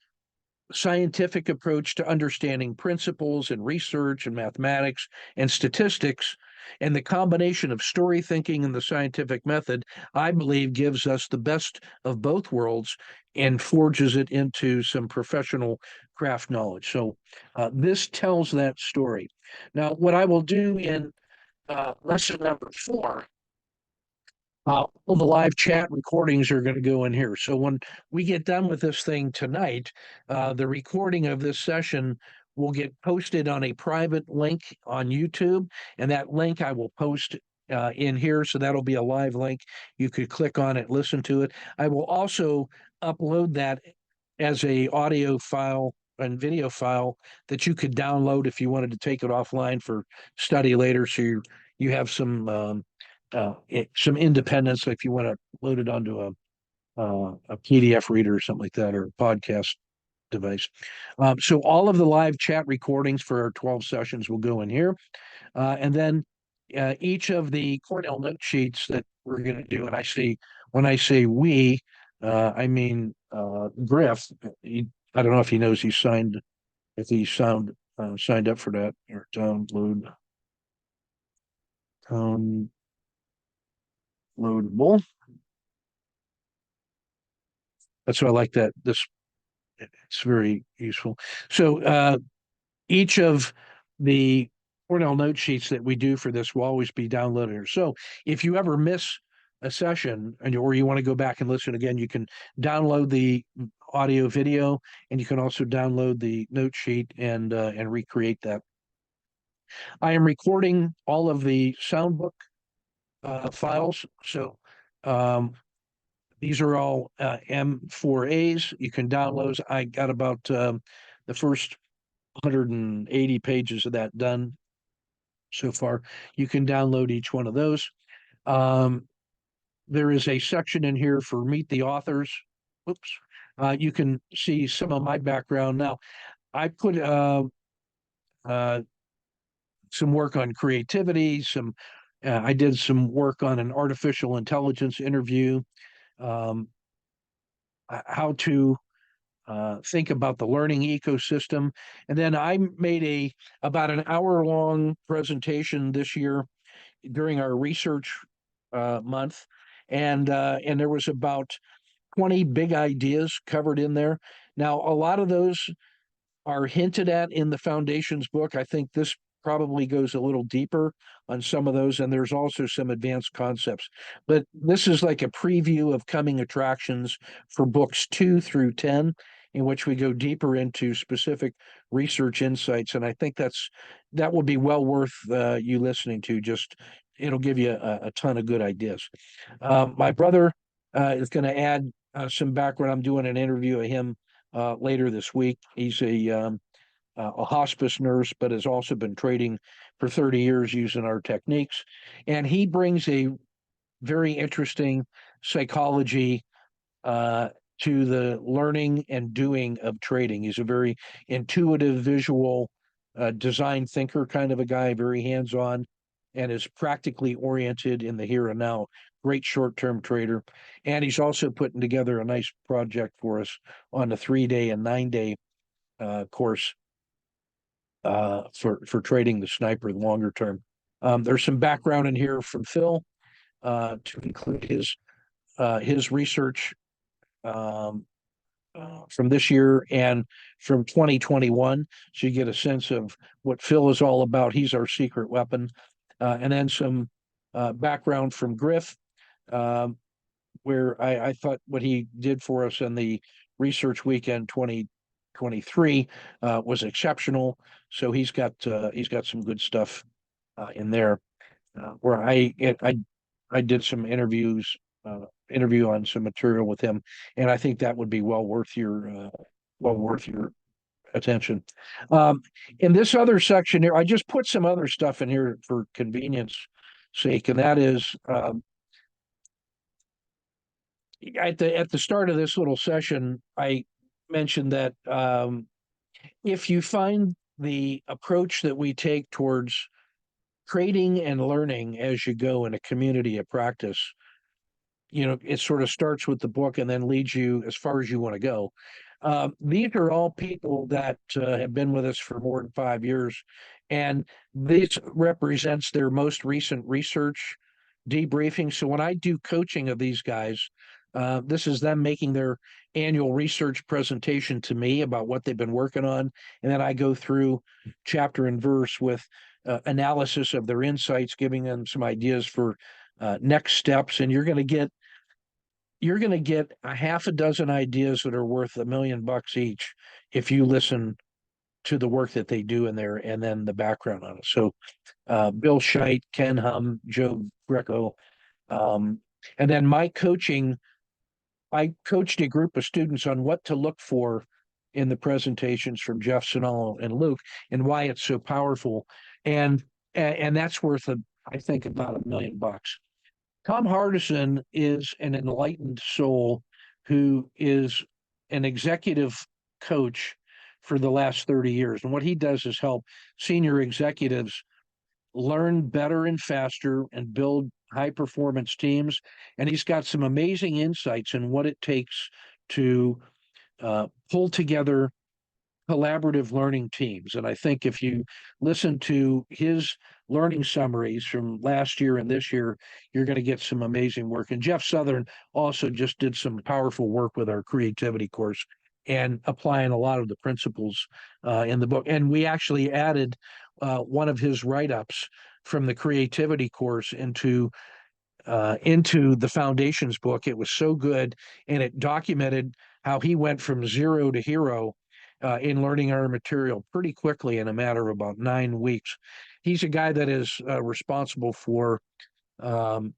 scientific approach to understanding principles and research and mathematics and statistics. And the combination of story thinking and the scientific method, I believe, gives us the best of both worlds and forges it into some professional craft knowledge. So this tells that story. Now, what I will do in lesson number 4, all the live chat recordings are going to go in here. So when we get done with this thing tonight, the recording of this session will get posted on a private link on YouTube, and that link I will post in here. So that'll be a live link. You could click on it, listen to it. I will also upload that as a audio file and video file that you could download if you wanted to take it offline for study later. So you have some independence if you want to load it onto a PDF reader or something like that, or a podcast device. So all of the live chat recordings for our 12 sessions will go in here. And then each of the Cornell note sheets that we're going to do, and when I say we, I mean Griff. I don't know if he knows signed up for that, or downloadable. That's why I like that. It's very useful. So each of the Cornell note sheets that we do for this will always be downloaded here. So if you ever miss a session or you want to go back and listen again, you can download the audio video, and you can also download the note sheet and recreate that. I am recording all of the soundbook files. So these are all M4As. You can download. I got about the first 180 pages of that done so far. You can download each one of those. There is a section in here for Meet the Authors. Oops. You can see some of my background. Now, I put some work on creativity. I did some work on an artificial intelligence interview. How to think about the learning ecosystem. And then I made about an hour-long presentation this year during our research month, and there was about 20 big ideas covered in there. Now, a lot of those are hinted at in the Foundations book. I think this probably goes a little deeper on some of those, and there's also some advanced concepts. But this is like a preview of coming attractions for books 2 through 10, in which we go deeper into specific research insights. And I think that will be well worth you listening to. Just it'll give you a ton of good ideas. My brother is going to add some background. I'm doing an interview of him later this week. He's a hospice nurse, but has also been trading for 30 years using our techniques. And he brings a very interesting psychology to the learning and doing of trading. He's a very intuitive, visual, design thinker kind of a guy, very hands-on, and is practically oriented in the here and now. Great short-term trader. And he's also putting together a nice project for us on the 3-day and 9-day course for trading the sniper longer term. There's some background in here from Phil to include his research from this year and from 2021, so you get a sense of what Phil is all about. He's our secret weapon. And then some background from Griff, where I thought what he did for us in the research weekend 2023 was exceptional. So he's got some good stuff in there. Where I did some interview on some material with him, and I think that would be well worth your attention. In this other section here, I just put some other stuff in here for convenience sake, and that is at the start of this little session, I mentioned that if you find the approach that we take towards trading and learning as you go in a community of practice, it sort of starts with the book and then leads you as far as you want to go. These are all people that have been with us for more than 5 years, and this represents their most recent research debriefing. So when I do coaching of these guys, This is them making their annual research presentation to me about what they've been working on. And then I go through chapter and verse with analysis of their insights, giving them some ideas for next steps. And you're going to get a half a dozen ideas that are worth $1 million each if you listen to the work that they do in there and then the background on it. So Bill Scheit, Ken Hum, Joe Greco, um, and then my coaching, I coached a group of students on what to look for in the presentations from Jeff Sinal and Luke and why it's so powerful. And that's worth I think about $1 million. Tom Hardison is an enlightened soul who is an executive coach for the last 30 years. And what he does is help senior executives learn better and faster and build high performance teams. And he's got some amazing insights in what it takes to pull together collaborative learning teams. And I think if you listen to his learning summaries from last year and this year, you're going to get some amazing work. And Jeff Southern also just did some powerful work with our creativity course and applying a lot of the principles in the book. And we actually added one of his write-ups from the creativity course into the foundations book. It was so good, and it documented how he went from zero to hero in learning our material pretty quickly in a matter of about 9 weeks. He's a guy that is responsible for um,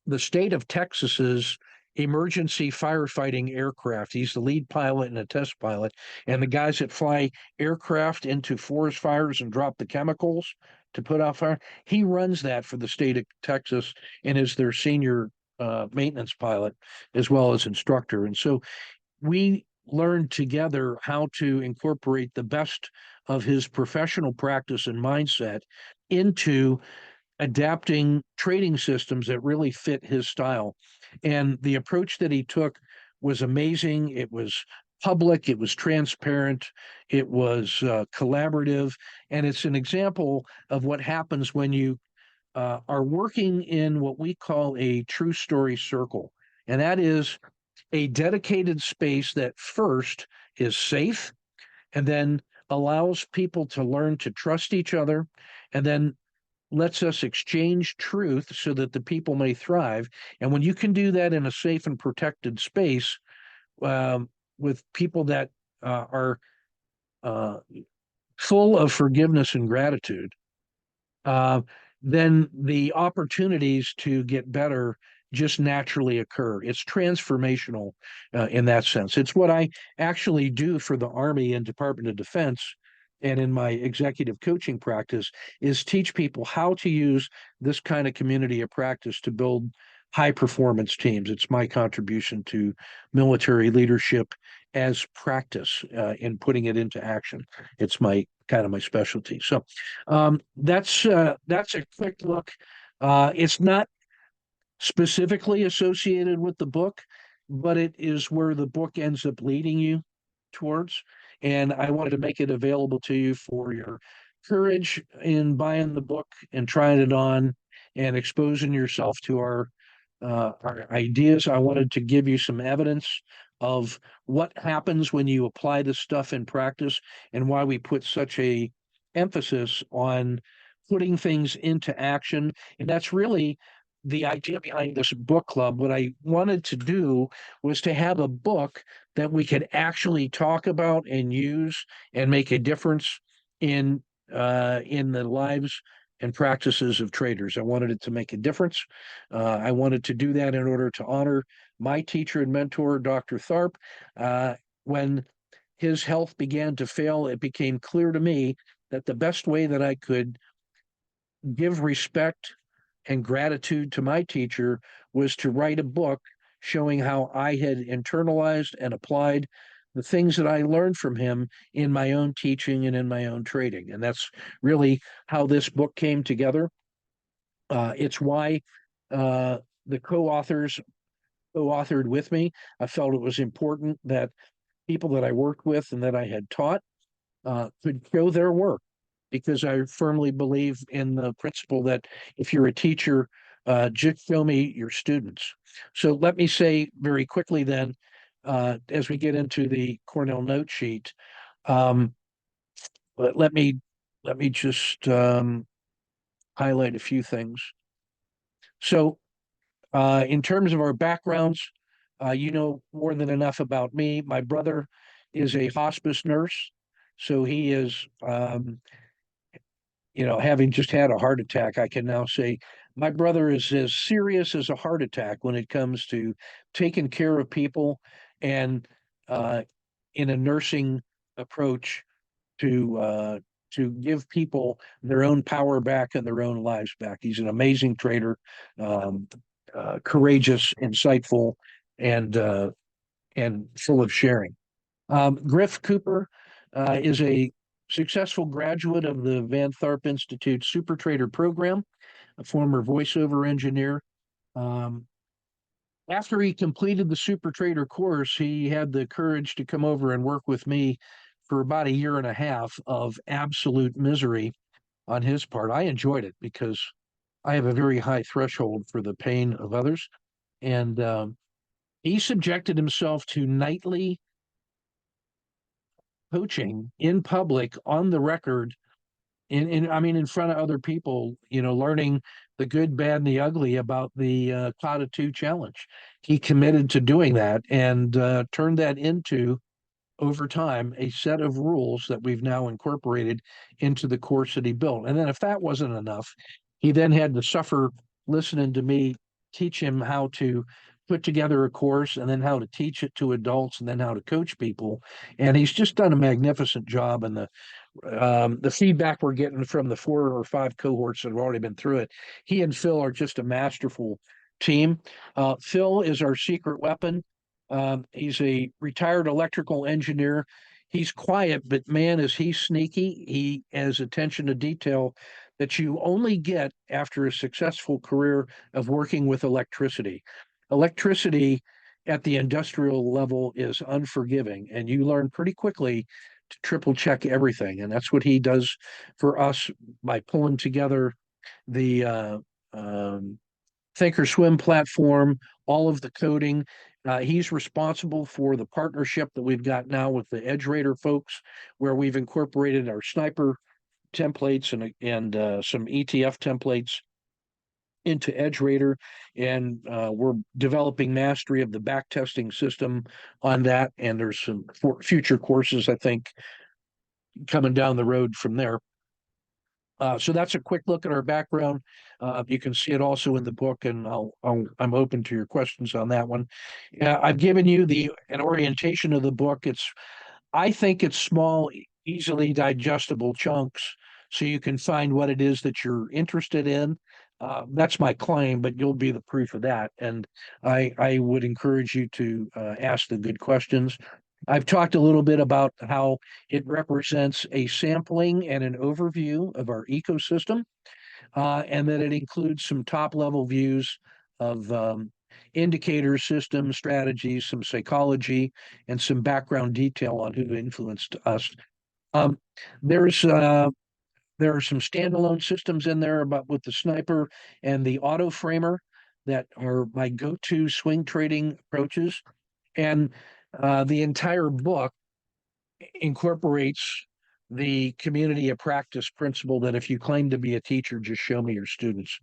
the state of Texas's emergency firefighting aircraft. He's the lead pilot and a test pilot. And the guys that fly aircraft into forest fires and drop the chemicals to put out fire, he runs that for the state of Texas and is their senior maintenance pilot as well as instructor. And so we learned together how to incorporate the best of his professional practice and mindset into adapting trading systems that really fit his style. And the approach that he took was amazing. It was public, it was transparent, it was collaborative, and it's an example of what happens when you are working in what we call a true story circle. And that is a dedicated space that first is safe and then allows people to learn to trust each other and then lets us exchange truth so that the people may thrive. And when you can do that in a safe and protected space with people that are uh, full of forgiveness and gratitude, uh, then the opportunities to get better just naturally occur. It's transformational in that sense. It's what I actually do for the Army and Department of Defense and in my executive coaching practice is teach people how to use this kind of community of practice to build high performance teams. It's my contribution to military leadership as practice in putting it into action. It's my kind of my specialty. So that's a quick look. It's not specifically associated with the book, but it is where the book ends up leading you towards. And I wanted to make it available to you for your courage in buying the book and trying it on and exposing yourself to our ideas. I wanted to give you some evidence of what happens when you apply this stuff in practice and why we put such a emphasis on putting things into action. And that's really the idea behind this book club. What I wanted to do was to have a book that we could actually talk about and use and make a difference in the lives and practices of traders. I wanted it to make a difference. I wanted to do that in order to honor my teacher and mentor, Dr. Tharp. When his health began to fail, it became clear to me that the best way that I could give respect and gratitude to my teacher was to write a book showing how I had internalized and applied the things that I learned from him in my own teaching and in my own trading. And that's really how this book came together. It's why the co-authors co-authored with me. I felt it was important that people that I worked with and that I had taught could show their work because I firmly believe in the principle that if you're a teacher, just show me your students. So let me say very quickly then, as we get into the Cornell note sheet, um, let me just highlight a few things. So in terms of our backgrounds, you know more than enough about me. My brother is a hospice nurse, so he is, having just had a heart attack, I can now say my brother is as serious as a heart attack when it comes to taking care of people and uh, in a nursing approach to give people their own power back and their own lives back. He's an amazing trader, um, courageous, insightful, and full of sharing. Griff Cooper is a successful graduate of the Van Tharp Institute Super Trader program, a former voiceover engineer. Um, After he completed the Super Trader course, he had the courage to come over and work with me for about a year and a half of absolute misery on his part. I enjoyed it because I have a very high threshold for the pain of others. And he subjected himself to nightly coaching in public on the record in front of other people, learning the good, bad, and the ugly about the Kata 2 challenge. He committed to doing that and turned that into, over time, a set of rules that we've now incorporated into the course that he built. And then if that wasn't enough, he then had to suffer listening to me teach him how to put together a course and then how to teach it to adults and then how to coach people. And he's just done a magnificent job. And the feedback we're getting from the 4 or 5 cohorts that have already been through it, he and Phil are just a masterful team. Phil is our secret weapon. He's a retired electrical engineer. He's quiet, but man, is he sneaky. He has attention to detail that you only get after a successful career of working with electricity. Electricity at the industrial level is unforgiving, and you learn pretty quickly to triple check everything. And that's what he does for us by pulling together the Thinkorswim platform, all of the coding. He's responsible for the partnership that we've got now with the EdgeRaider folks, where we've incorporated our sniper templates and some ETF templates into EdgeRaider, and we're developing mastery of the back testing system on that. And there's some future courses, I think, coming down the road from there. So that's a quick look at our background. You can see it also in the book, and I'm open to your questions on that one. I've given you an orientation of the book. I think it's small, easily digestible chunks, so you can find what it is that you're interested in. That's my claim, but you'll be the proof of that. And I would encourage you to ask the good questions. I've talked a little bit about how it represents a sampling and an overview of our ecosystem, and that it includes some top level views of indicators, systems, strategies, some psychology, and some background detail on who influenced us. Um, there's there are some standalone systems in there about with the sniper and the auto framer that are my go-to swing trading approaches. And the entire book incorporates the community of practice principle that if you claim to be a teacher, just show me your students.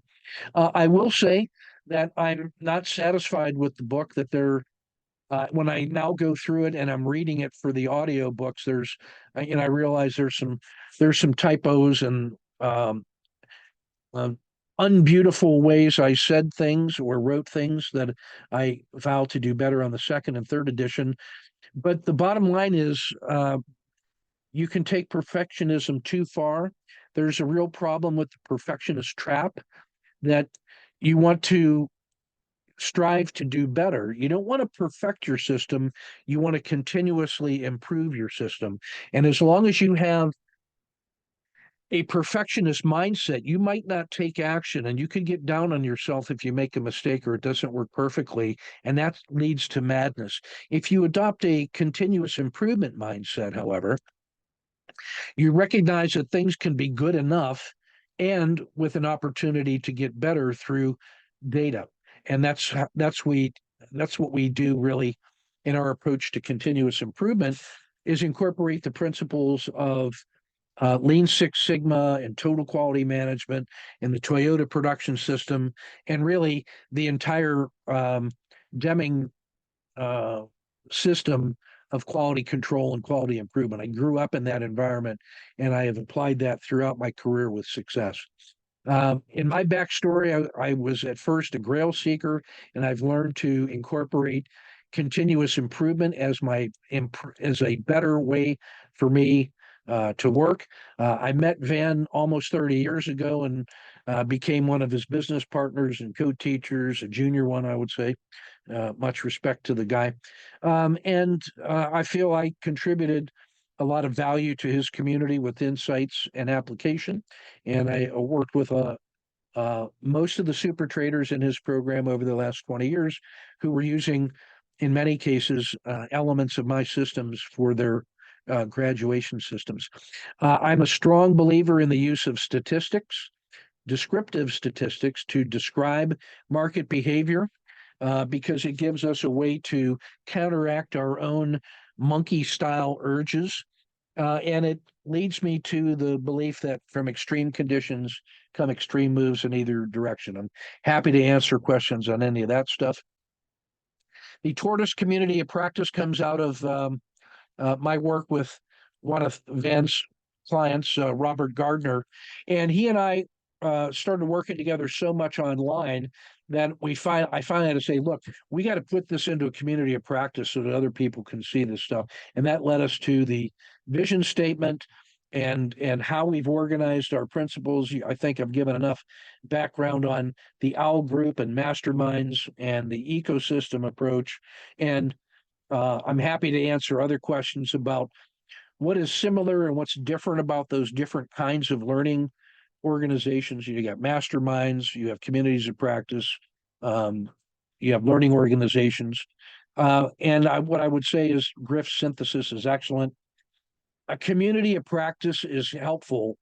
I will say that I'm not satisfied with the book, that when I now go through it and I'm reading it for the audio books, I realize there's some typos and um, unbeautiful ways I said things or wrote things that I vow to do better on the second and third edition. But the bottom line is, you can take perfectionism too far. There's a real problem with the perfectionist trap, that you want to strive to do better. You don't want to perfect your system. You want to continuously improve your system. And as long as you have a perfectionist mindset, you might not take action, and you can get down on yourself if you make a mistake or it doesn't work perfectly. And that leads to madness. If you adopt a continuous improvement mindset, however, you recognize that things can be good enough and with an opportunity to get better through data. And that's what we do really in our approach to continuous improvement, is incorporate the principles of Lean Six Sigma and total quality management and the Toyota production system, and really the entire Deming uh, system of quality control and quality improvement. I grew up in that environment, and I have applied that throughout my career with success. In my backstory, I was at first a grail seeker, and I've learned to incorporate continuous improvement as as a better way for me to work. I met Van almost 30 years ago and became one of his business partners and co-teachers, a junior one, I would say. Much respect to the guy. And I feel I contributed a lot of value to his community with insights and application. And I worked with most of the super traders in his program over the last 20 years who were using, in many cases, elements of my systems for their graduation systems. I'm a strong believer in the use of statistics, descriptive statistics, to describe market behavior, because it gives us a way to counteract our own monkey style urges. And it leads me to the belief that from extreme conditions come extreme moves in either direction. I'm happy to answer questions on any of that stuff. The tortoise community of practice comes out of my work with one of Van's clients, Robert Gardner, and he and I started working together so much online that I finally had to say, look, we got to put this into a community of practice so that other people can see this stuff, and that led us to the vision statement and how we've organized our principles. I think I've given enough background on the OWL group and masterminds and the ecosystem approach, and I'm happy to answer other questions about what is similar and what's different about those different kinds of learning organizations. You got masterminds, you have communities of practice, you have learning organizations. What I would say is Griff's synthesis is excellent. A community of practice is helpful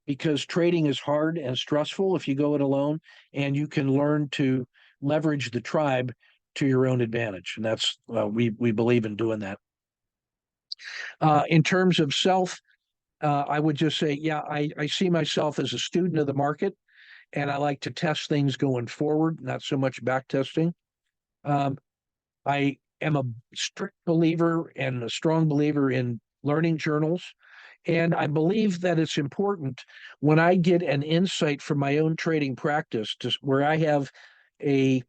because trading is hard and stressful if you go it alone, and you can learn to leverage the tribe to your own advantage. And that's we believe in doing that. In terms of self, I would just say, yeah, I see myself as a student of the market, and I like to test things going forward, not so much back testing. I am a strict believer and a strong believer in learning journals. And I believe that it's important when I get an insight from my own trading practice to where I have a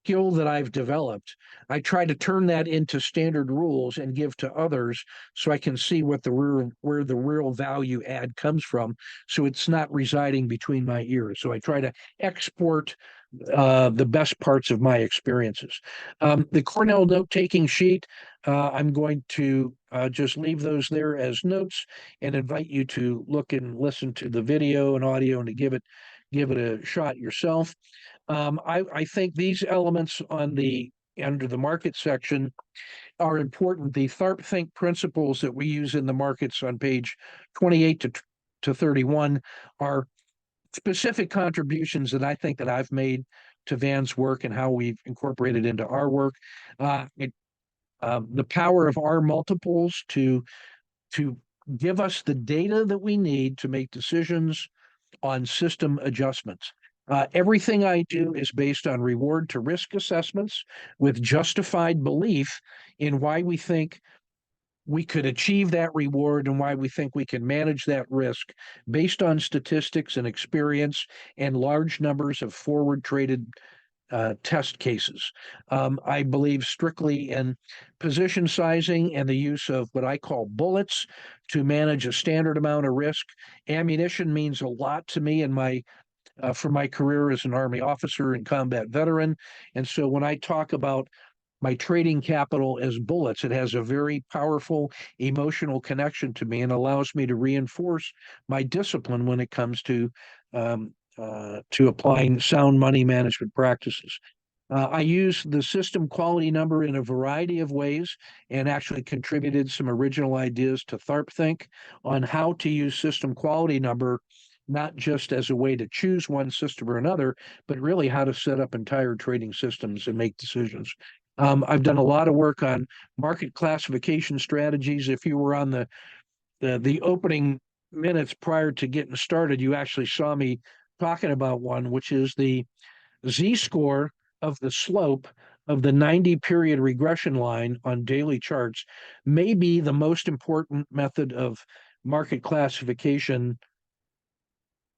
skill that I've developed, I try to turn that into standard rules and give to others so I can see where the real value add comes from. So it's not residing between my ears. So I try to export the best parts of my experiences. The Cornell note-taking sheet, I'm going to just leave those there as notes and invite you to look and listen to the video and audio and to give it a shot yourself. I think these elements under the market section are important. The THARP Think principles that we use in the markets on page 28 to 31 are specific contributions that I think that I've made to Van's work and how we've incorporated into our work. The power of R multiples to give us the data that we need to make decisions on system adjustments. Everything I do is based on reward to risk assessments with justified belief in why we think we could achieve that reward and why we think we can manage that risk based on statistics and experience and large numbers of forward traded test cases. I believe strictly in position sizing and the use of what I call bullets to manage a standard amount of risk. Ammunition means a lot to me in for my career as an Army officer and combat veteran. And so when I talk about my trading capital as bullets, it has a very powerful emotional connection to me and allows me to reinforce my discipline when it comes to applying sound money management practices. I use the system quality number in a variety of ways and actually contributed some original ideas to THARP Think on how to use system quality number not just as a way to choose one system or another, but really how to set up entire trading systems and make decisions. I've done a lot of work on market classification strategies. If you were on the opening minutes prior to getting started, you actually saw me talking about one, which is the Z-score of the slope of the 90 period regression line on daily charts may be the most important method of market classification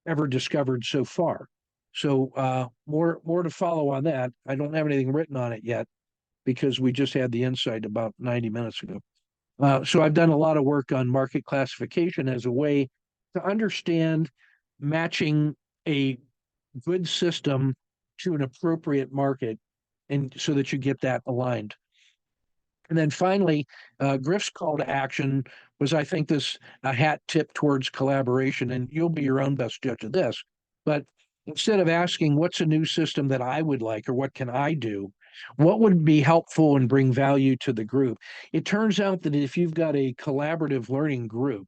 ever discovered so far. So more to follow on that. I don't have anything written on it yet because we just had the insight about 90 minutes ago. So I've done a lot of work on market classification as a way to understand matching a good system to an appropriate market, and so that you get that aligned. And then finally, Griff's call to action was, I think, this a hat tip towards collaboration, and you'll be your own best judge of this. But instead of asking what's a new system that I would like or what can I do, what would be helpful and bring value to the group? It turns out that if you've got a collaborative learning group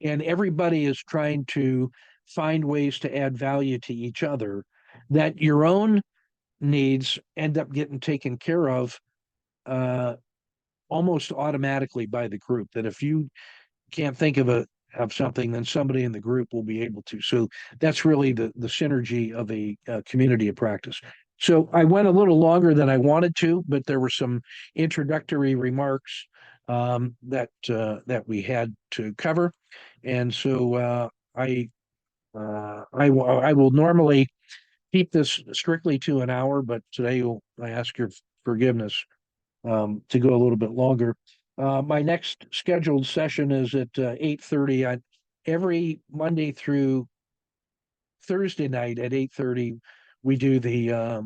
and everybody is trying to find ways to add value to each other, that your own needs end up getting taken care of uh, almost automatically by the group. That if you can't think of something, then somebody in the group will be able to. So that's really the synergy of a community of practice. So I went a little longer than I wanted to, but there were some introductory remarks that we had to cover, and so I will normally keep this strictly to an hour, but today I ask your forgiveness to go a little bit longer. My next scheduled session is at 8:30. Every Monday through Thursday night at 8:30, we do the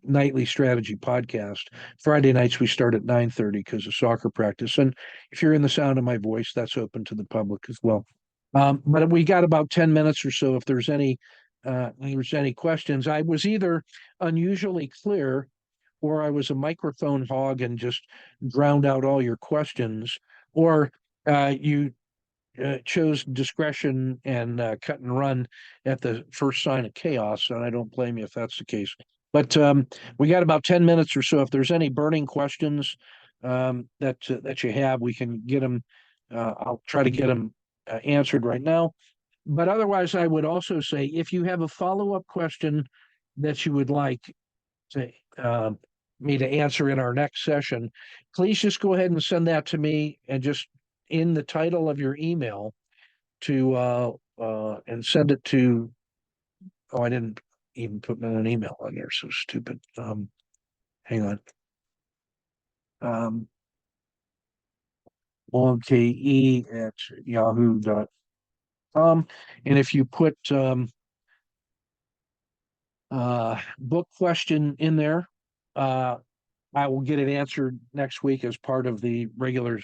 nightly strategy podcast. Friday nights we start at 9:30 because of soccer practice. And if you're in the sound of my voice, that's open to the public as well. But we got about 10 minutes or so if there's any questions. I was either unusually clear or I was a microphone hog and just drowned out all your questions, or you chose discretion and cut and run at the first sign of chaos, and I don't blame you if that's the case. But we got about 10 minutes or so. If there's any burning questions that you have, we can get them. I'll try to get them answered right now. But otherwise, I would also say if you have a follow-up question that you would like to me to answer in our next session, please just go ahead and send that to me and just in the title of your email to and send it to. Oh, I didn't even put my own email on there. So stupid. Hang on. LMKE@yahoo.com. And if you put book question in there, I will get it answered next week as part of the regular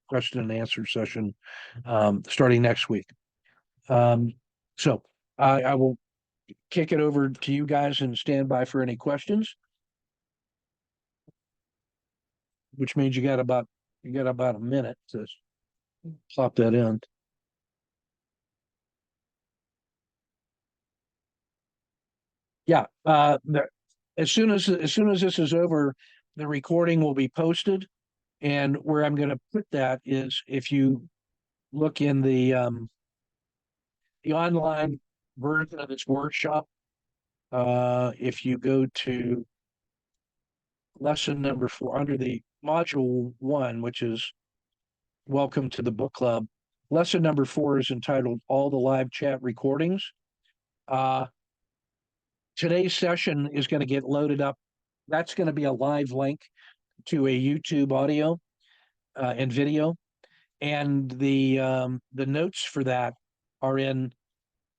question and answer session starting next week. So I will kick it over to you guys and stand by for any questions, which means you got about a minute to plop that in. Yeah, as soon as this is over, the recording will be posted, and where I'm going to put that is if you look in the online version of this workshop, if you go to lesson number 4 under the module 1, which is welcome to the book club, lesson number 4 is entitled all the live chat recordings. Today's session is going to get loaded up. That's going to be a live link to a YouTube audio and video, and the notes for that are in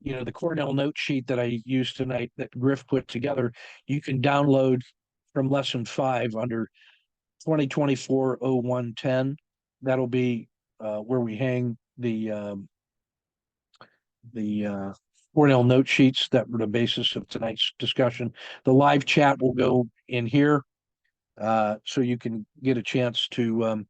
the Cornell note sheet that I used tonight that Griff put together. You can download from lesson 5 under 2024-0110. That'll be where we hang the Cornell note sheets that were the basis of tonight's discussion. The live chat will go in here, so you can get a chance to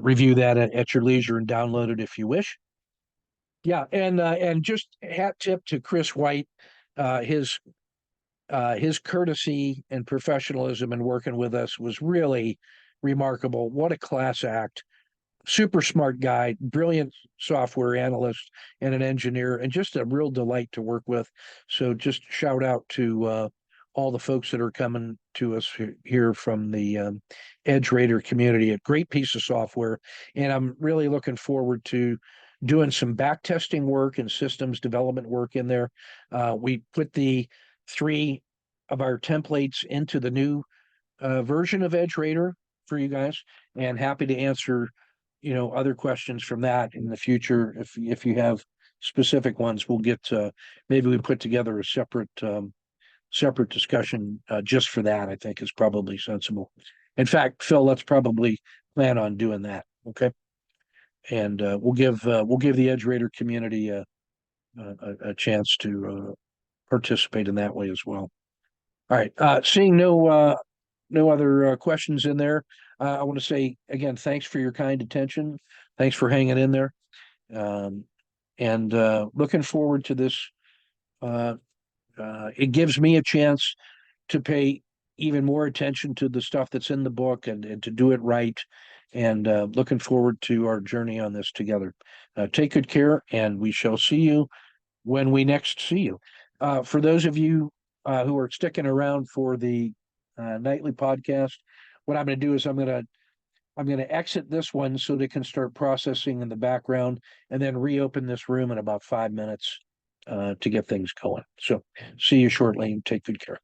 review that at your leisure and download it if you wish. Yeah, and just hat tip to Chris White, his courtesy and professionalism in working with us was really remarkable. What a class act. Super smart guy, brilliant software analyst and an engineer, and just a real delight to work with. So just shout out to all the folks that are coming to us here from the Edge Raider community. A great piece of software, and I'm really looking forward to doing some back testing work and systems development work in there. We put the 3 of our templates into the new version of Edge Raider for you guys, and happy to answer other questions from that in the future. If you have specific ones, we'll get maybe we put together a separate discussion just for that. I think is probably sensible. In fact, Phil, let's probably plan on doing that. Okay, and we'll give the Edge Raider community a chance to participate in that way as well. All right, seeing no other questions in there. I want to say again, thanks for your kind attention. Thanks for hanging in there. And looking forward to this. It gives me a chance to pay even more attention to the stuff that's in the book and to do it right. And looking forward to our journey on this together. Take good care, and we shall see you when we next see you. For those of you who are sticking around for the nightly podcast, what I'm going to do is I'm going to exit this one so they can start processing in the background, and then reopen this room in about 5 minutes to get things going. So see you shortly, and take good care.